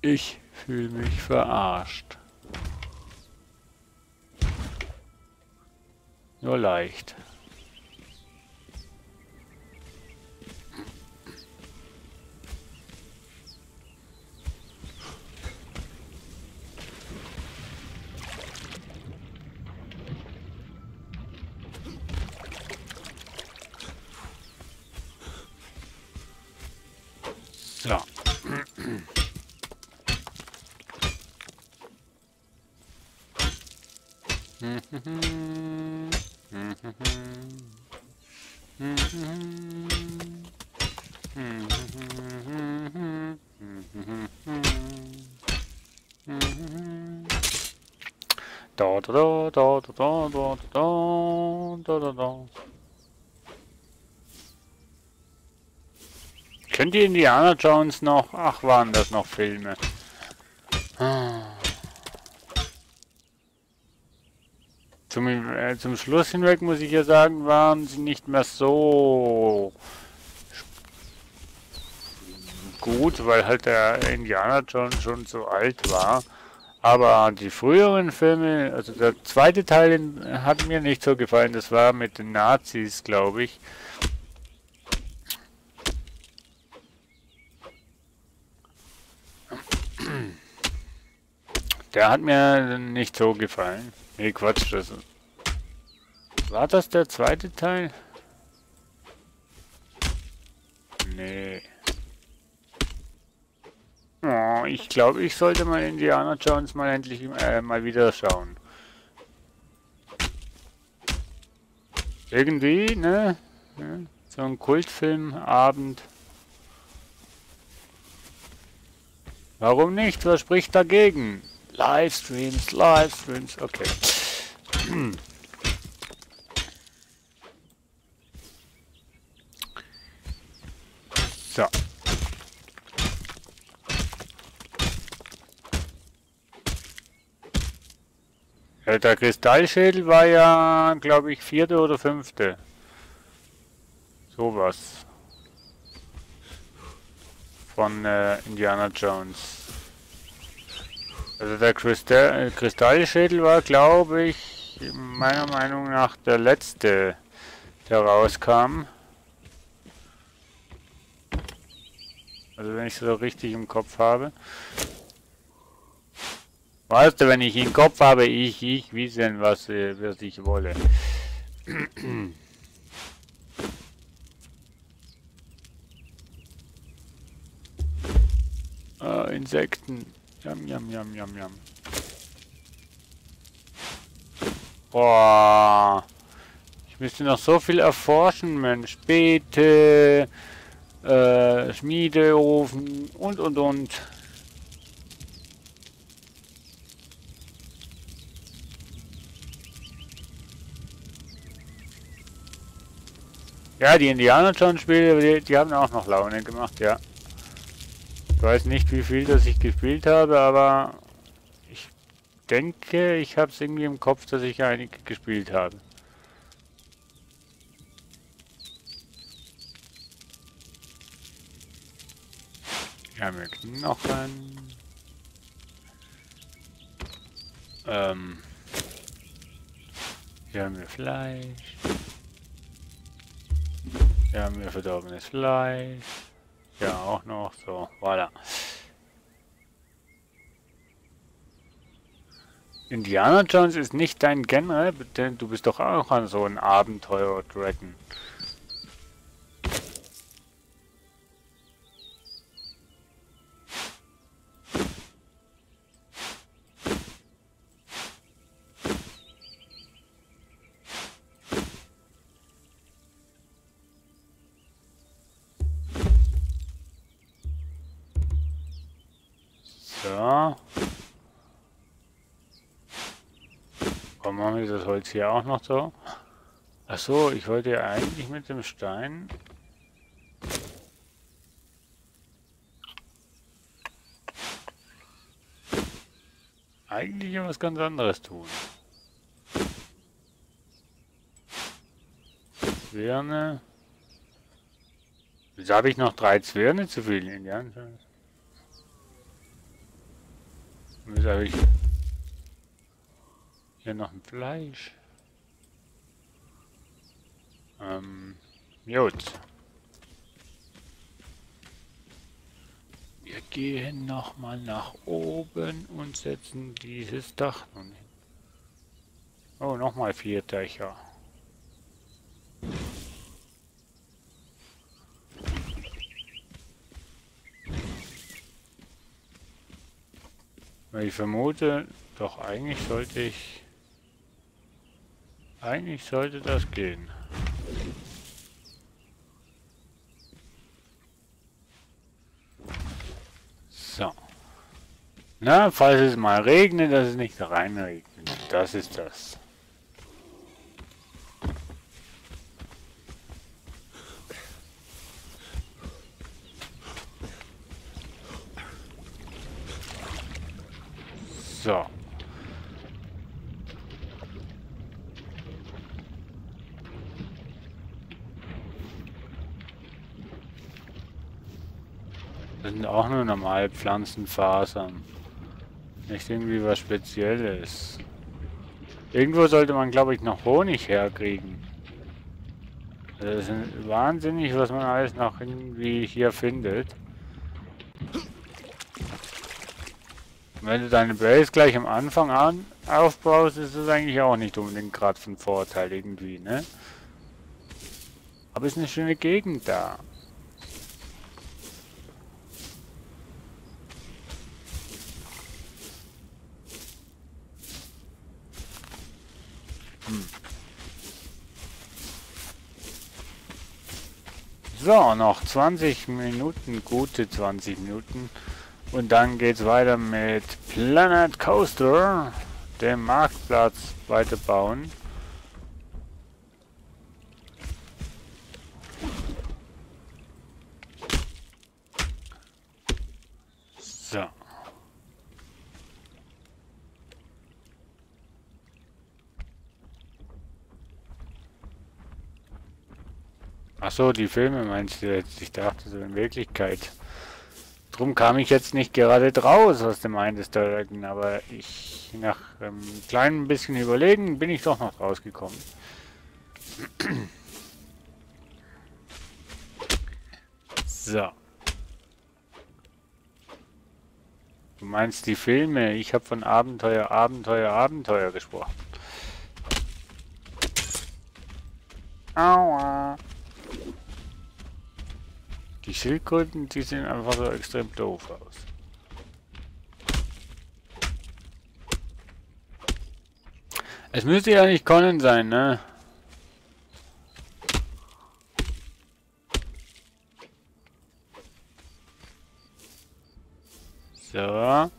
Ich fühle mich verarscht. Nur leicht. So. Da da da da da da da da da. Kennt ihr Indiana Jones noch? Ach, waren das noch Filme? Zum Schluss hinweg muss ich ja sagen, waren sie nicht mehr so gut, weil halt der Indiana Jones schon so alt war. Aber die früheren Filme, also der zweite Teil hat mir nicht so gefallen. Das war mit den Nazis, glaube ich. Der hat mir nicht so gefallen. Nee, Quatsch, das... War das der zweite Teil? Nee. Oh, ich glaube, ich sollte mal Indiana Jones mal endlich mal wieder schauen. Irgendwie, ne? Ja, so ein Kultfilmabend. Warum nicht? Was spricht dagegen? Livestreams, Livestreams, okay. Der Kristallschädel war ja, glaube ich, 4. oder 5. Sowas. Von Indiana Jones. Also der Kristallschädel war, glaube ich, meiner Meinung nach der letzte, der rauskam. Also wenn ich es so richtig im Kopf habe. Weißt du, wenn ich im Kopf habe, ich wissen, was ich wolle. Insekten. Jam, jam, jam, jam, jam. Boah. Ich müsste noch so viel erforschen, Mensch. Beete, Schmiedeofen und. Ja, die Indiana Jones Spiele, die haben auch noch Laune gemacht, ja. Ich weiß nicht, wie viel das ich gespielt habe, aber ich denke, ich habe es irgendwie im Kopf, dass ich einige gespielt habe. Wir haben hier Knochen. Hier haben wir Fleisch. Hier haben wir verdorbenes Fleisch. Ja, auch noch. So, voilà. Indiana Jones ist nicht dein Genre, denn du bist doch auch an so ein Abenteuer-Dragon. So. Warum machen wir das Holz hier auch noch so? Ach so, ich wollte ja eigentlich mit dem Stein... eigentlich was ganz anderes tun. Zwirne. Jetzt habe ich noch 3 Zwirne zu viel in die Hand. Und jetzt habe ich hier noch ein Fleisch. Gut. Wir gehen nochmal nach oben und setzen dieses Dach nun hin. Oh, nochmal 4 Dächer. Ich vermute, doch eigentlich sollte das gehen. So. Na, falls es mal regnet, dass es nicht reinregnet. Das ist das. So. Das sind auch nur normale Pflanzenfasern. Nicht irgendwie was Spezielles. Irgendwo sollte man, glaube ich, noch Honig herkriegen. Also das ist wahnsinnig, was man alles noch irgendwie hier findet. Wenn du deine Base gleich am Anfang an aufbaust, ist das eigentlich auch nicht unbedingt gerade von Vorteil irgendwie, ne? Aber es ist eine schöne Gegend da. So, noch 20 Minuten, gute 20 Minuten. Und dann geht's weiter mit Planet Coaster, dem Marktplatz weiterbauen. So. Ach so, die Filme meinst du jetzt? Ich dachte so in Wirklichkeit. Drum kam ich jetzt nicht gerade draus, was du meintest, Dirken, aber ich nach einem kleinen bisschen Überlegen bin ich doch noch rausgekommen. So. Du meinst die Filme? Ich habe von Abenteuer, Abenteuer, Abenteuer gesprochen. Aua. Die Schildkröten, die sehen einfach so extrem doof aus. Es müsste ja nicht Conan sein, ne? So.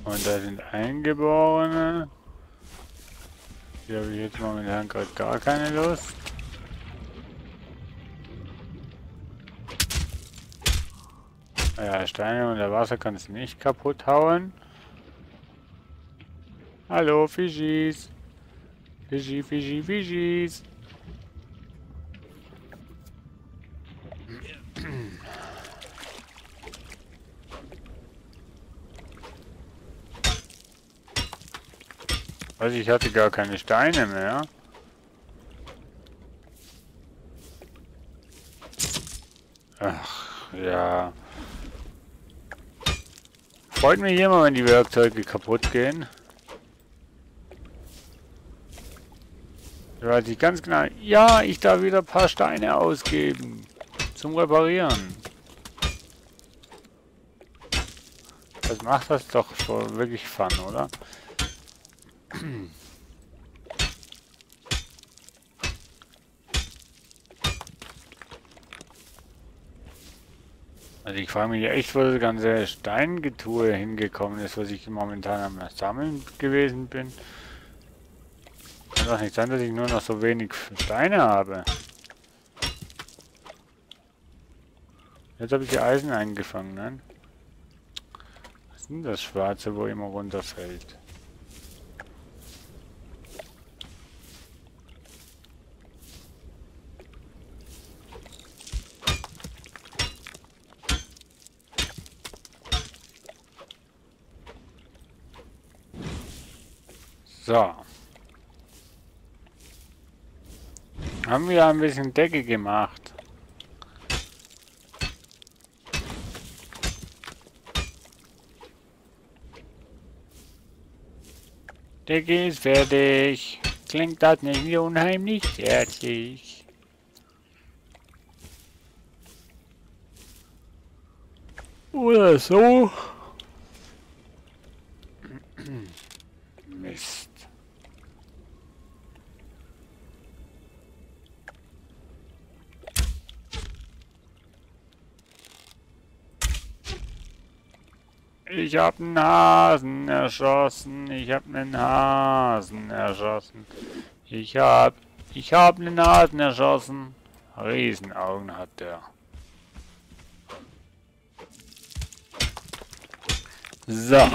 Und da sind Eingeborene. Hier habe ich jetzt momentan gerade gar keine Lust. Ja, Steine unter Wasser kannst du nicht kaputt hauen. Hallo, Fischis. Fischi, Fischi, Fischis. Also ich hatte gar keine Steine mehr. Ach, ja. Freut mich immer, wenn die Werkzeuge kaputt gehen. Da weiß ich ganz genau, ja, ich darf wieder ein paar Steine ausgeben. Zum Reparieren. Das macht das doch so wirklich Fun, oder? Also ich frage mich echt, wo das ganze Steingetue hingekommen ist, was ich momentan am Sammeln gewesen bin. Kann doch nicht sein, dass ich nur noch so wenig Steine habe. Jetzt habe ich die Eisen eingefangen, ne? Was ist denn das Schwarze, wo immer runterfällt? So. Haben wir ein bisschen Decke gemacht. Decke ist fertig. Klingt das nicht wie unheimlich fertig? Oder so? Mist. Ich hab einen Hasen erschossen. Ich hab einen Hasen erschossen. Ich hab einen Hasen erschossen. Riesenaugen hat der. So.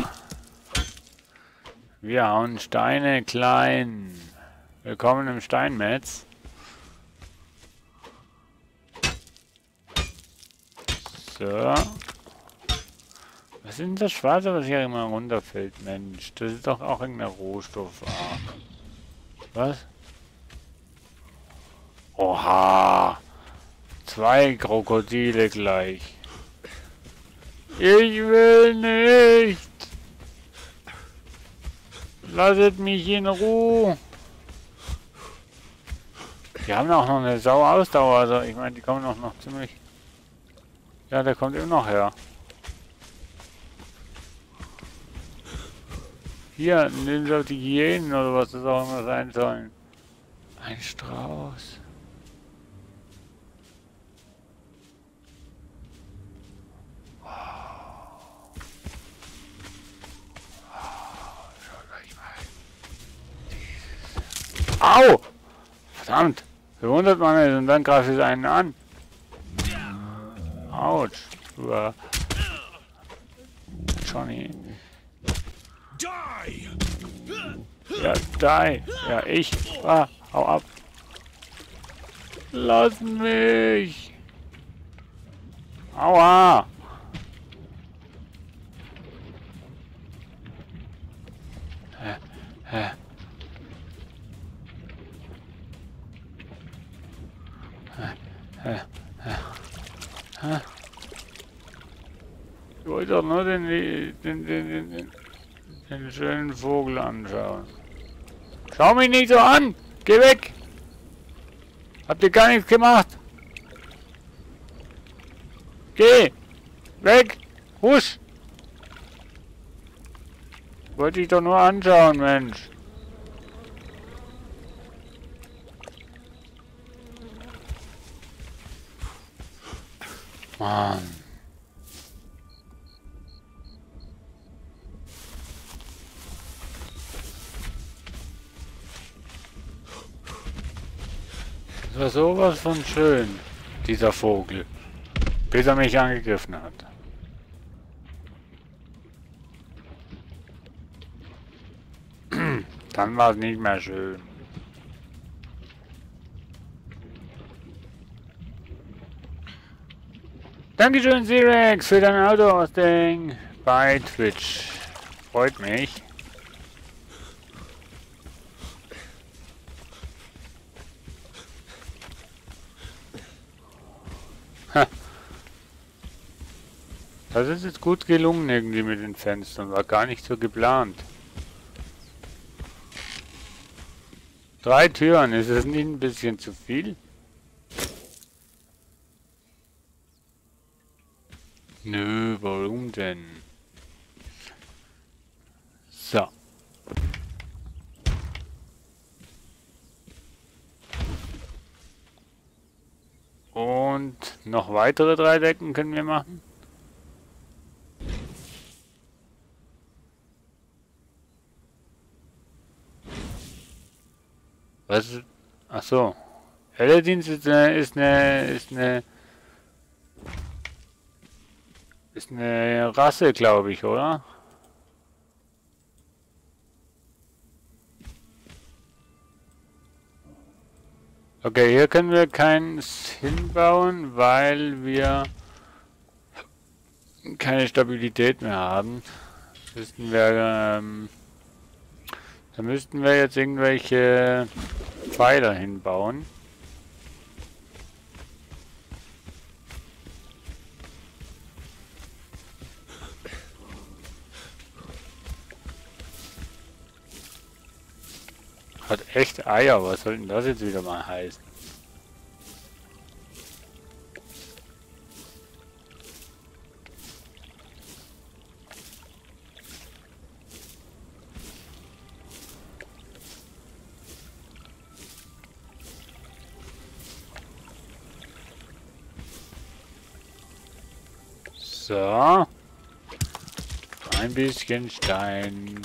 Wir hauen Steine klein. Willkommen im Steinmetz. So. Was ist denn das Schwarze, was hier immer runterfällt, Mensch? Das ist doch auch irgendein Rohstoff. Ah. Was? Oha! 2 Krokodile gleich. Ich will nicht! Lasset mich in Ruhe! Die haben auch noch eine Sau-Ausdauer, also ich meine, die kommen auch noch ziemlich... Ja, der kommt immer noch her. Hier, nehmen Sie auf die Hyänen oder was das auch immer sein sollen. Ein Strauß. Au! Verdammt! Bewundert man es und dann greift es einen an. Autsch. Uah. Johnny. Ja, die. Ja, ich. Ah, hau ab. Lass mich. Aua. Ich wollte doch nur den schönen Vogel anschauen. Schau mich nicht so an! Geh weg! Habt ihr gar nichts gemacht? Geh! Weg! Husch! Wollte ich doch nur anschauen, Mensch. Mann. Das war sowas von schön, dieser Vogel, bis er mich angegriffen hat. Dann war es nicht mehr schön. Dankeschön, Sirex, für dein Auto-Hosting bei Twitch. Freut mich. Ha. Das ist jetzt gut gelungen irgendwie mit den Fenstern. War gar nicht so geplant. 3 Türen, ist es nicht ein bisschen zu viel? Nö, warum denn? So. Und noch weitere 3 Decken können wir machen. Was? Ach so. Paladins ist eine Rasse, glaube ich, oder? Okay, hier können wir keins hinbauen, weil wir keine Stabilität mehr haben. Da müssten wir jetzt irgendwelche Pfeiler hinbauen. Hat echt Eier, was soll denn das jetzt wieder mal heißen? So. Ein bisschen Stein.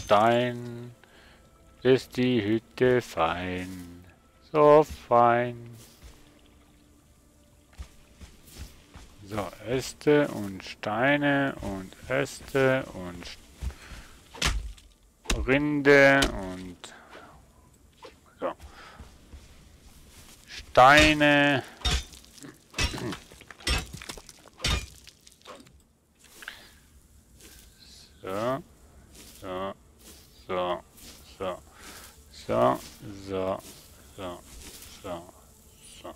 Stein ist die Hütte fein. So fein. So, Äste und Steine und Äste und Rinde und so. Steine. So, so, so, so, so, so, so, so, so.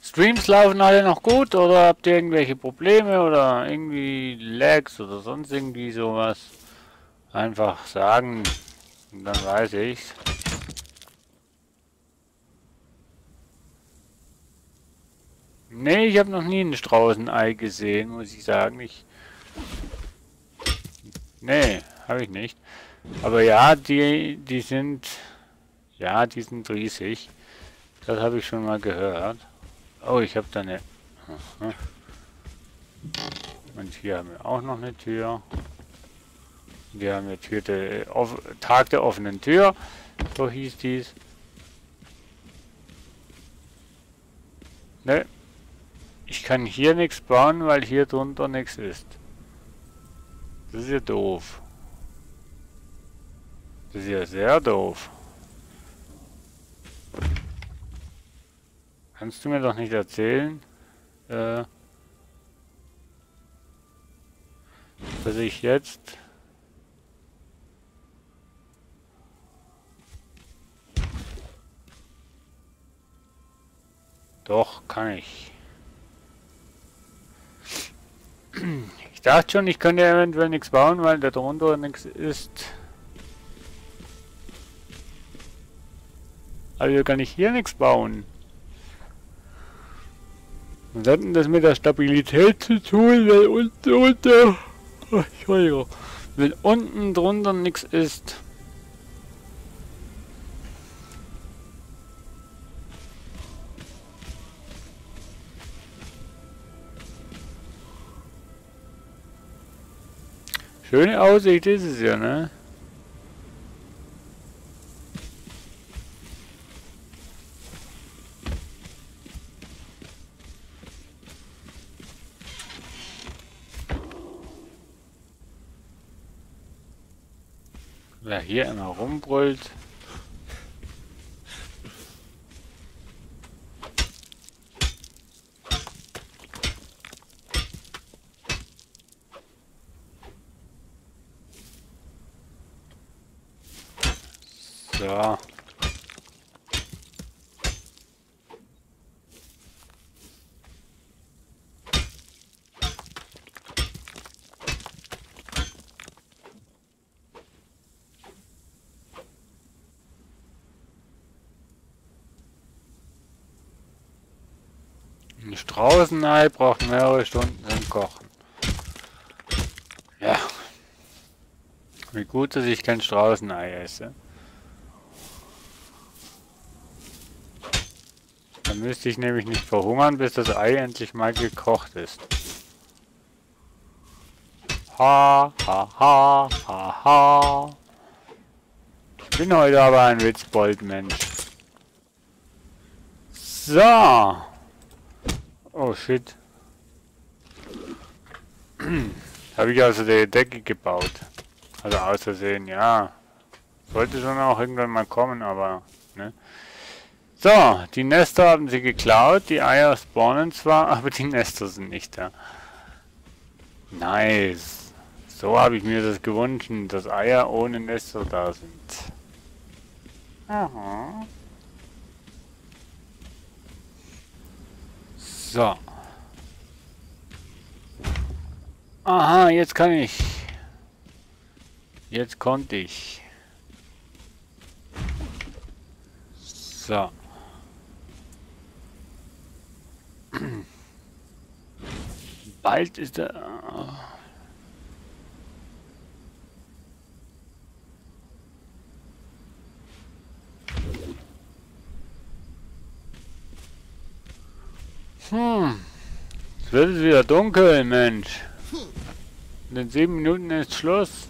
Streams laufen alle noch gut oder habt ihr irgendwelche Probleme oder irgendwie Lags oder sonst irgendwie sowas? Einfach sagen und dann weiß ich's. Nee, ich habe noch nie ein Straußenei gesehen, muss ich sagen. Nee, habe ich nicht. Aber ja, die sind riesig. Das habe ich schon mal gehört. Oh, ich habe da eine... Und hier haben wir auch noch eine Tür. Wir haben jetzt hier den Tag der offenen Tür. So hieß dies. Ne. Ich kann hier nichts bauen, weil hier drunter nichts ist. Das ist ja doof. Das ist ja sehr doof. Kannst du mir doch nicht erzählen, dass ich jetzt... Doch, kann ich. Ich dachte schon, ich könnte eventuell nichts bauen, weil da drunter nichts ist. Also kann ich hier nichts bauen. Was hat denn das mit der Stabilität zu tun, wenn Entschuldigung, wenn unten drunter nichts ist? Schöne Aussicht ist es ja, ne? Wer hier immer rumbrüllt. So. Ein Straußenei braucht mehrere Stunden zum Kochen. Ja. Wie gut, dass ich kein Straußenei esse. Dann müsste ich nämlich nicht verhungern, bis das Ei endlich mal gekocht ist. Ha, ha, ha, ha, ha. Ich bin heute aber ein Witzbold, Mensch. So. Oh shit. Habe ich also die Decke gebaut. Also aus Versehen, ja. Sollte schon auch irgendwann mal kommen, aber ne. So, die Nester haben sie geklaut, die Eier spawnen zwar, aber die Nester sind nicht da. Nice. So habe ich mir das gewünscht, dass Eier ohne Nester da sind. Aha. So. Aha, jetzt kann ich. Jetzt konnte ich. So. Bald ist er. Es wird wieder dunkel, Mensch. In 7 Minuten ist Schluss.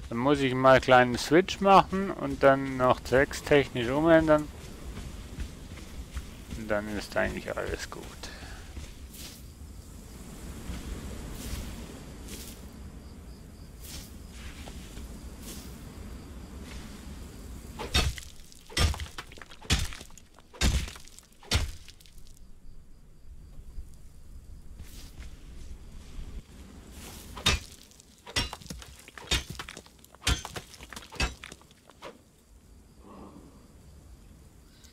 Dann muss ich mal einen kleinen Switch machen und dann noch zweckstechnisch umändern. Und dann ist eigentlich alles gut.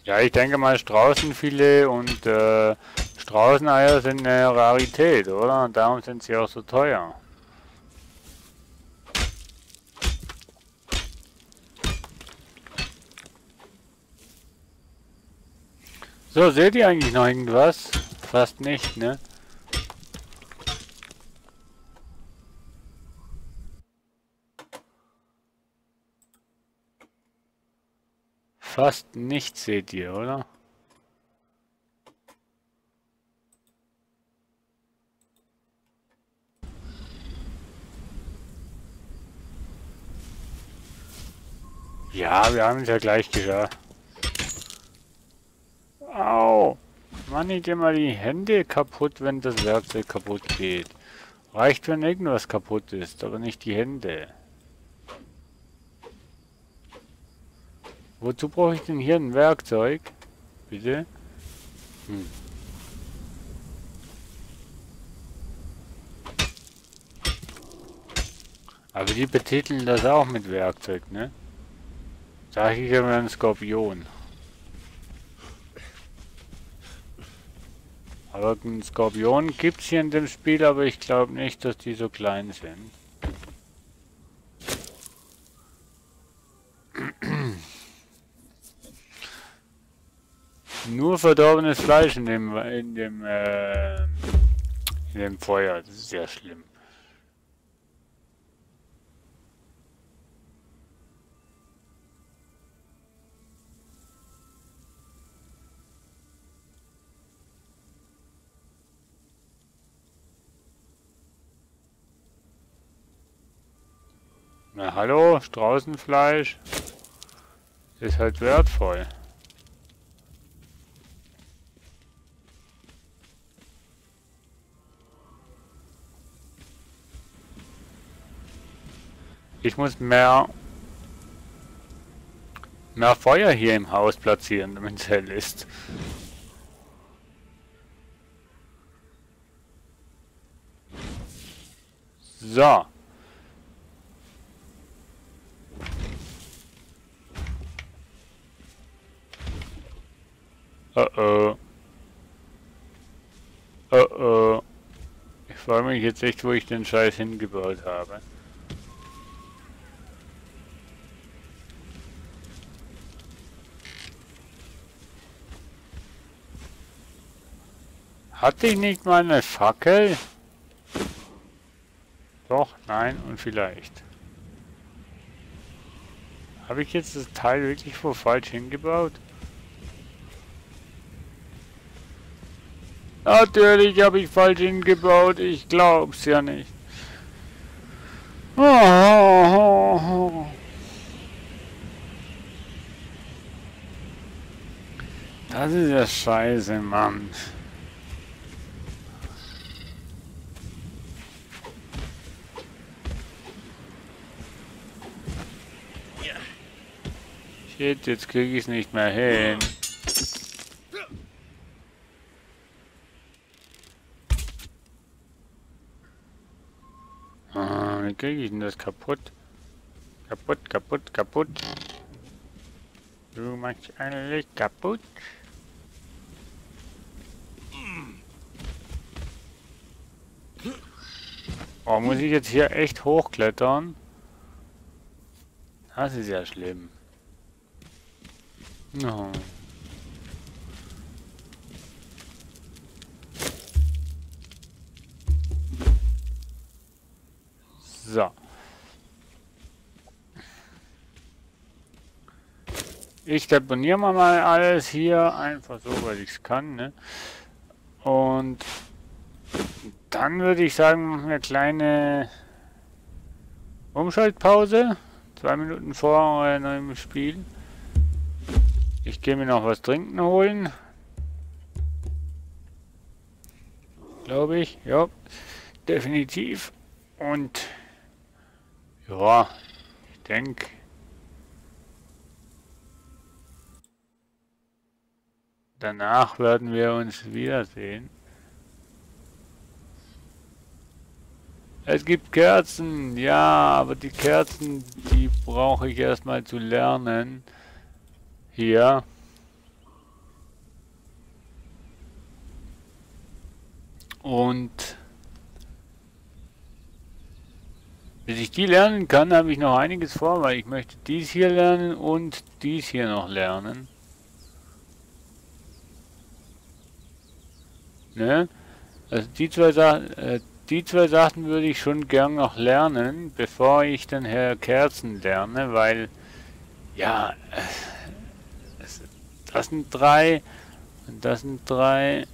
Ja, ich denke mal Straußenfilet und Straußeneier sind eine Rarität, oder? Und darum sind sie auch so teuer. So, seht ihr eigentlich noch irgendwas? Fast nicht, ne? Fast nichts seht ihr, oder? Ja, wir haben es ja gleich geschafft. Au! Mach nicht immer die Hände kaputt, wenn das Werkzeug kaputt geht. Reicht, wenn irgendwas kaputt ist, aber nicht die Hände. Wozu brauche ich denn hier ein Werkzeug? Bitte? Aber die betiteln das auch mit Werkzeug, ne? Sag ich immer ein Skorpion. Aber einen Skorpion gibt es hier in dem Spiel, aber ich glaube nicht, dass die so klein sind. Nur verdorbenes Fleisch in dem Feuer. Das ist sehr schlimm. Na hallo, Straußenfleisch ist halt wertvoll. Ich muss mehr Feuer hier im Haus platzieren, damit es hell ist. So. Oh oh. Oh oh. Ich frage mich jetzt echt, wo ich den Scheiß hingebaut habe. Hatte ich nicht mal eine Fackel? Doch, nein und vielleicht. Habe ich jetzt das Teil wirklich wo falsch hingebaut? Natürlich habe ich falsch hingebaut, ich glaub's ja nicht. Das ist ja scheiße, Mann. Shit, jetzt kriege ich es nicht mehr hin. Wie kriege ich denn das kaputt? Kaputt. Du machst alles kaputt. Oh, muss ich jetzt hier echt hochklettern? Das ist ja schlimm. No. So. Ich deponiere mal alles hier einfach so, weil ich es kann, ne? Und dann würde ich sagen, machen wir eine kleine Umschaltpause. 2 Minuten vor neuem Spiel. Ich gehe mir noch was trinken holen. Glaube ich. Ja, definitiv. Und ja, ich denke, danach werden wir uns wiedersehen. Es gibt Kerzen, ja, aber die Kerzen, die brauche ich erstmal zu lernen. Hier. Und bis ich die lernen kann, habe ich noch einiges vor, weil ich möchte dies hier lernen und dies hier noch lernen. Ne? Also die zwei Sachen würde ich schon gern noch lernen, bevor ich dann Kerzen lerne, weil ja, das sind 3 und das sind 3.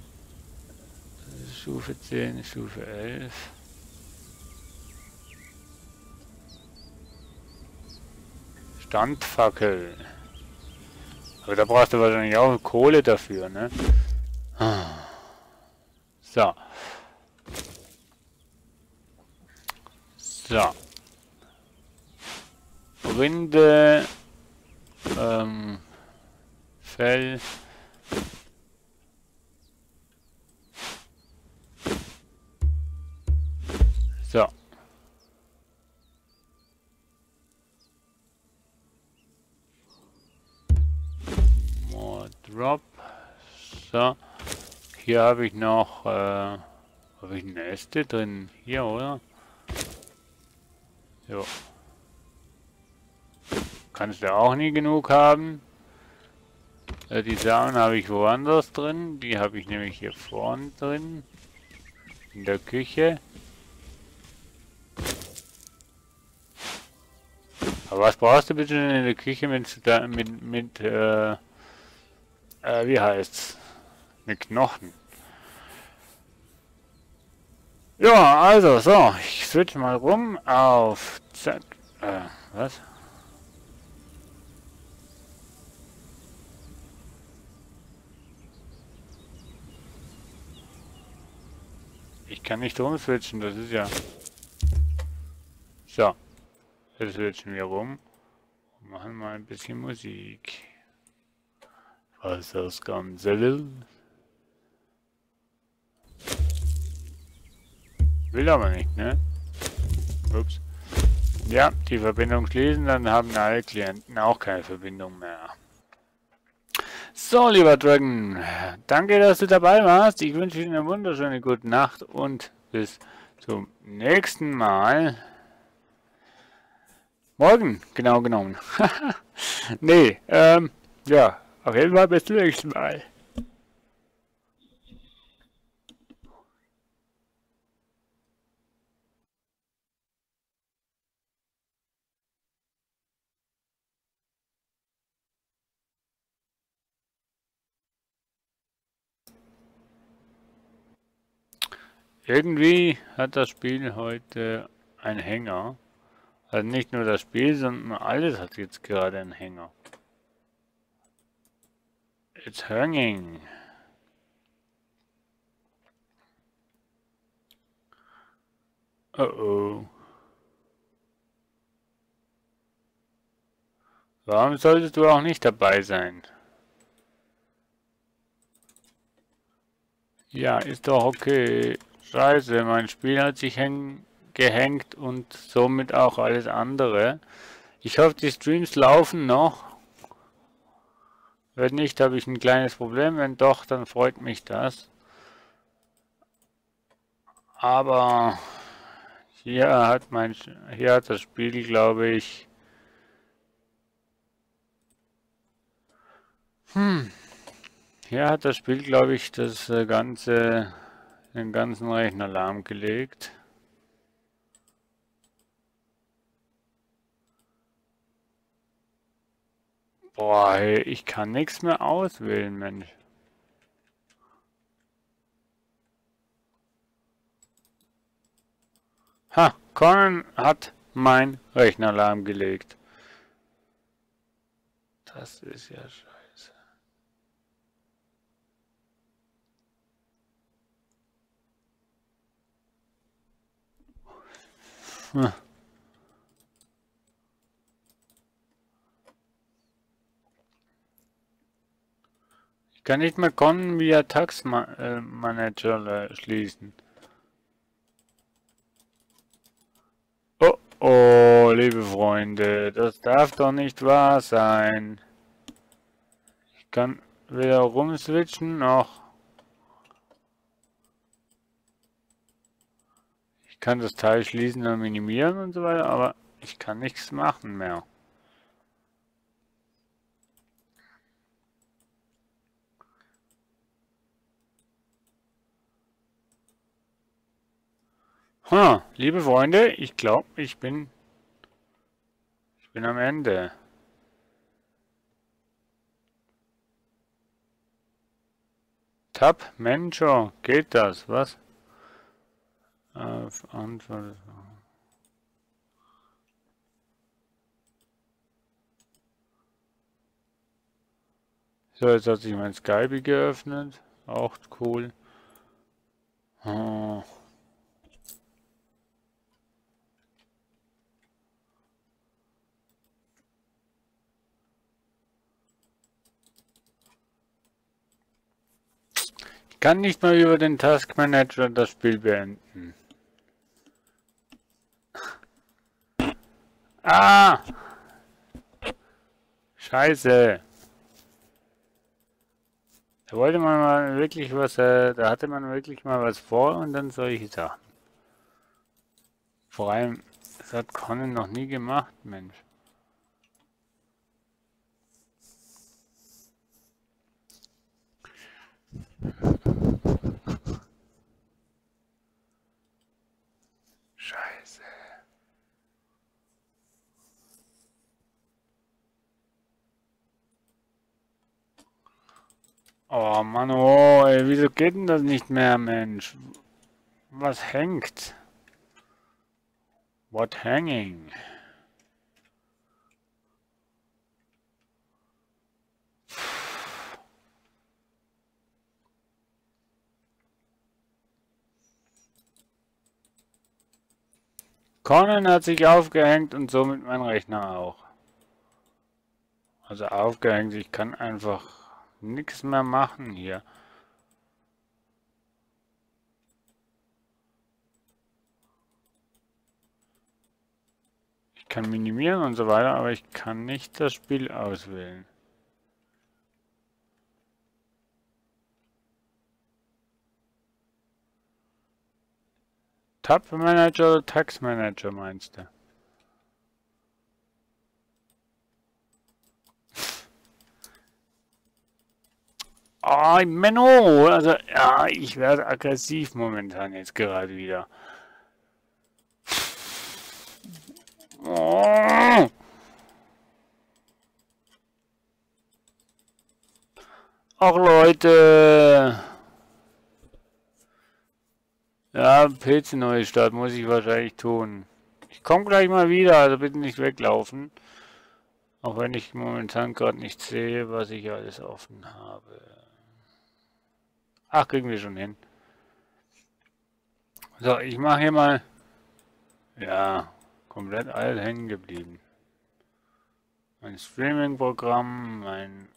Stufe 10, Stufe 11. Standfackel. Aber da brauchst du wahrscheinlich auch Kohle dafür, ne? So. So. Rinde. Fell. So. More Drop. So. Hier habe ich noch, habe ich eine Äste drin? Hier, oder? Jo. Kannst du auch nie genug haben. Die Samen habe ich woanders drin. Die habe ich nämlich hier vorne drin. In der Küche. Aber was brauchst du bitte denn in der Küche mit wie heißt's? Mit Knochen. Ja, also, so. Ich switch mal rum auf zack. Was? Ich kann nicht rumswitchen, das ist ja... So. Jetzt switchen wir rum. Und machen mal ein bisschen Musik. Was das Ganze will. Will aber nicht, ne? Ups. Ja, die Verbindung schließen, dann haben alle Klienten auch keine Verbindung mehr. So, lieber Dragon, danke, dass du dabei warst. Ich wünsche dir eine wunderschöne gute Nacht und bis zum nächsten Mal. Morgen, genau genommen. Nee, ja, auf jeden Fall bis zum nächsten Mal. Irgendwie hat das Spiel heute einen Hänger. Also nicht nur das Spiel, sondern alles hat jetzt gerade einen Hänger. It's hanging. Oh oh. Warum solltest du auch nicht dabei sein? Ja, ist doch okay. Scheiße, mein Spiel hat sich gehängt und somit auch alles andere. Ich hoffe, die Streams laufen noch. Wenn nicht, habe ich ein kleines Problem. Wenn doch, dann freut mich das. Aber hier hat das Spiel, glaube ich... Hier hat das Spiel, glaube ich, den ganzen Rechner lahmgelegt. Boah, hey, ich kann nichts mehr auswählen, Mensch. Ha, Conan hat mein Rechner lahmgelegt. Das ist ja scheiße. Hm. Ich kann nicht mehr Conan via Tax Manager schließen. Oh, oh, liebe Freunde, das darf doch nicht wahr sein. Ich kann wieder rumswitchen noch. Ich kann das Teil schließen und minimieren und so weiter, aber ich kann nichts machen mehr. Liebe Freunde, ich glaube, ich bin am Ende. Tab Manager, geht das? Was? Antwort. So, jetzt hat sich mein Skype geöffnet. Auch cool. Oh. Ich kann nicht mal über den Task Manager das Spiel beenden. Ah! Scheiße! Da wollte man mal wirklich was, da hatte man wirklich mal was vor und dann solche Sachen. Vor allem, das hat Conan noch nie gemacht, Mensch. Scheiße. Oh Mann, oh, ey, wieso geht denn das nicht mehr, Mensch? Was hängt? What hanging? Conan hat sich aufgehängt und somit mein Rechner auch. Also aufgehängt, ich kann einfach nichts mehr machen hier. Ich kann minimieren und so weiter, aber ich kann nicht das Spiel auswählen. Tab Manager oder Task Manager meinst du? Oh, Menno! Also, ja, ich werde aggressiv momentan jetzt gerade wieder. Oh. Ach Leute! Ja, PC-Neustart muss ich wahrscheinlich tun. Ich komme gleich mal wieder, also bitte nicht weglaufen. Auch wenn ich momentan gerade nicht sehe, was ich alles offen habe. Ach, kriegen wir schon hin. So, ich mache hier mal... Ja, komplett all hängen geblieben. Mein Streaming-Programm, mein...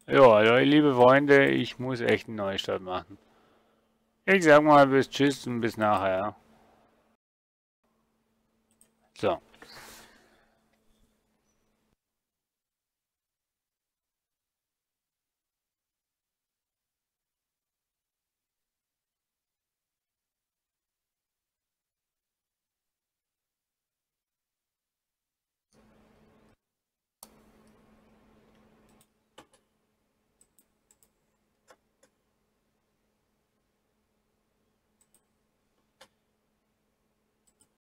Ja, liebe Freunde, ich muss echt einen Neustart machen. Ich sag mal bis tschüss und bis nachher. So.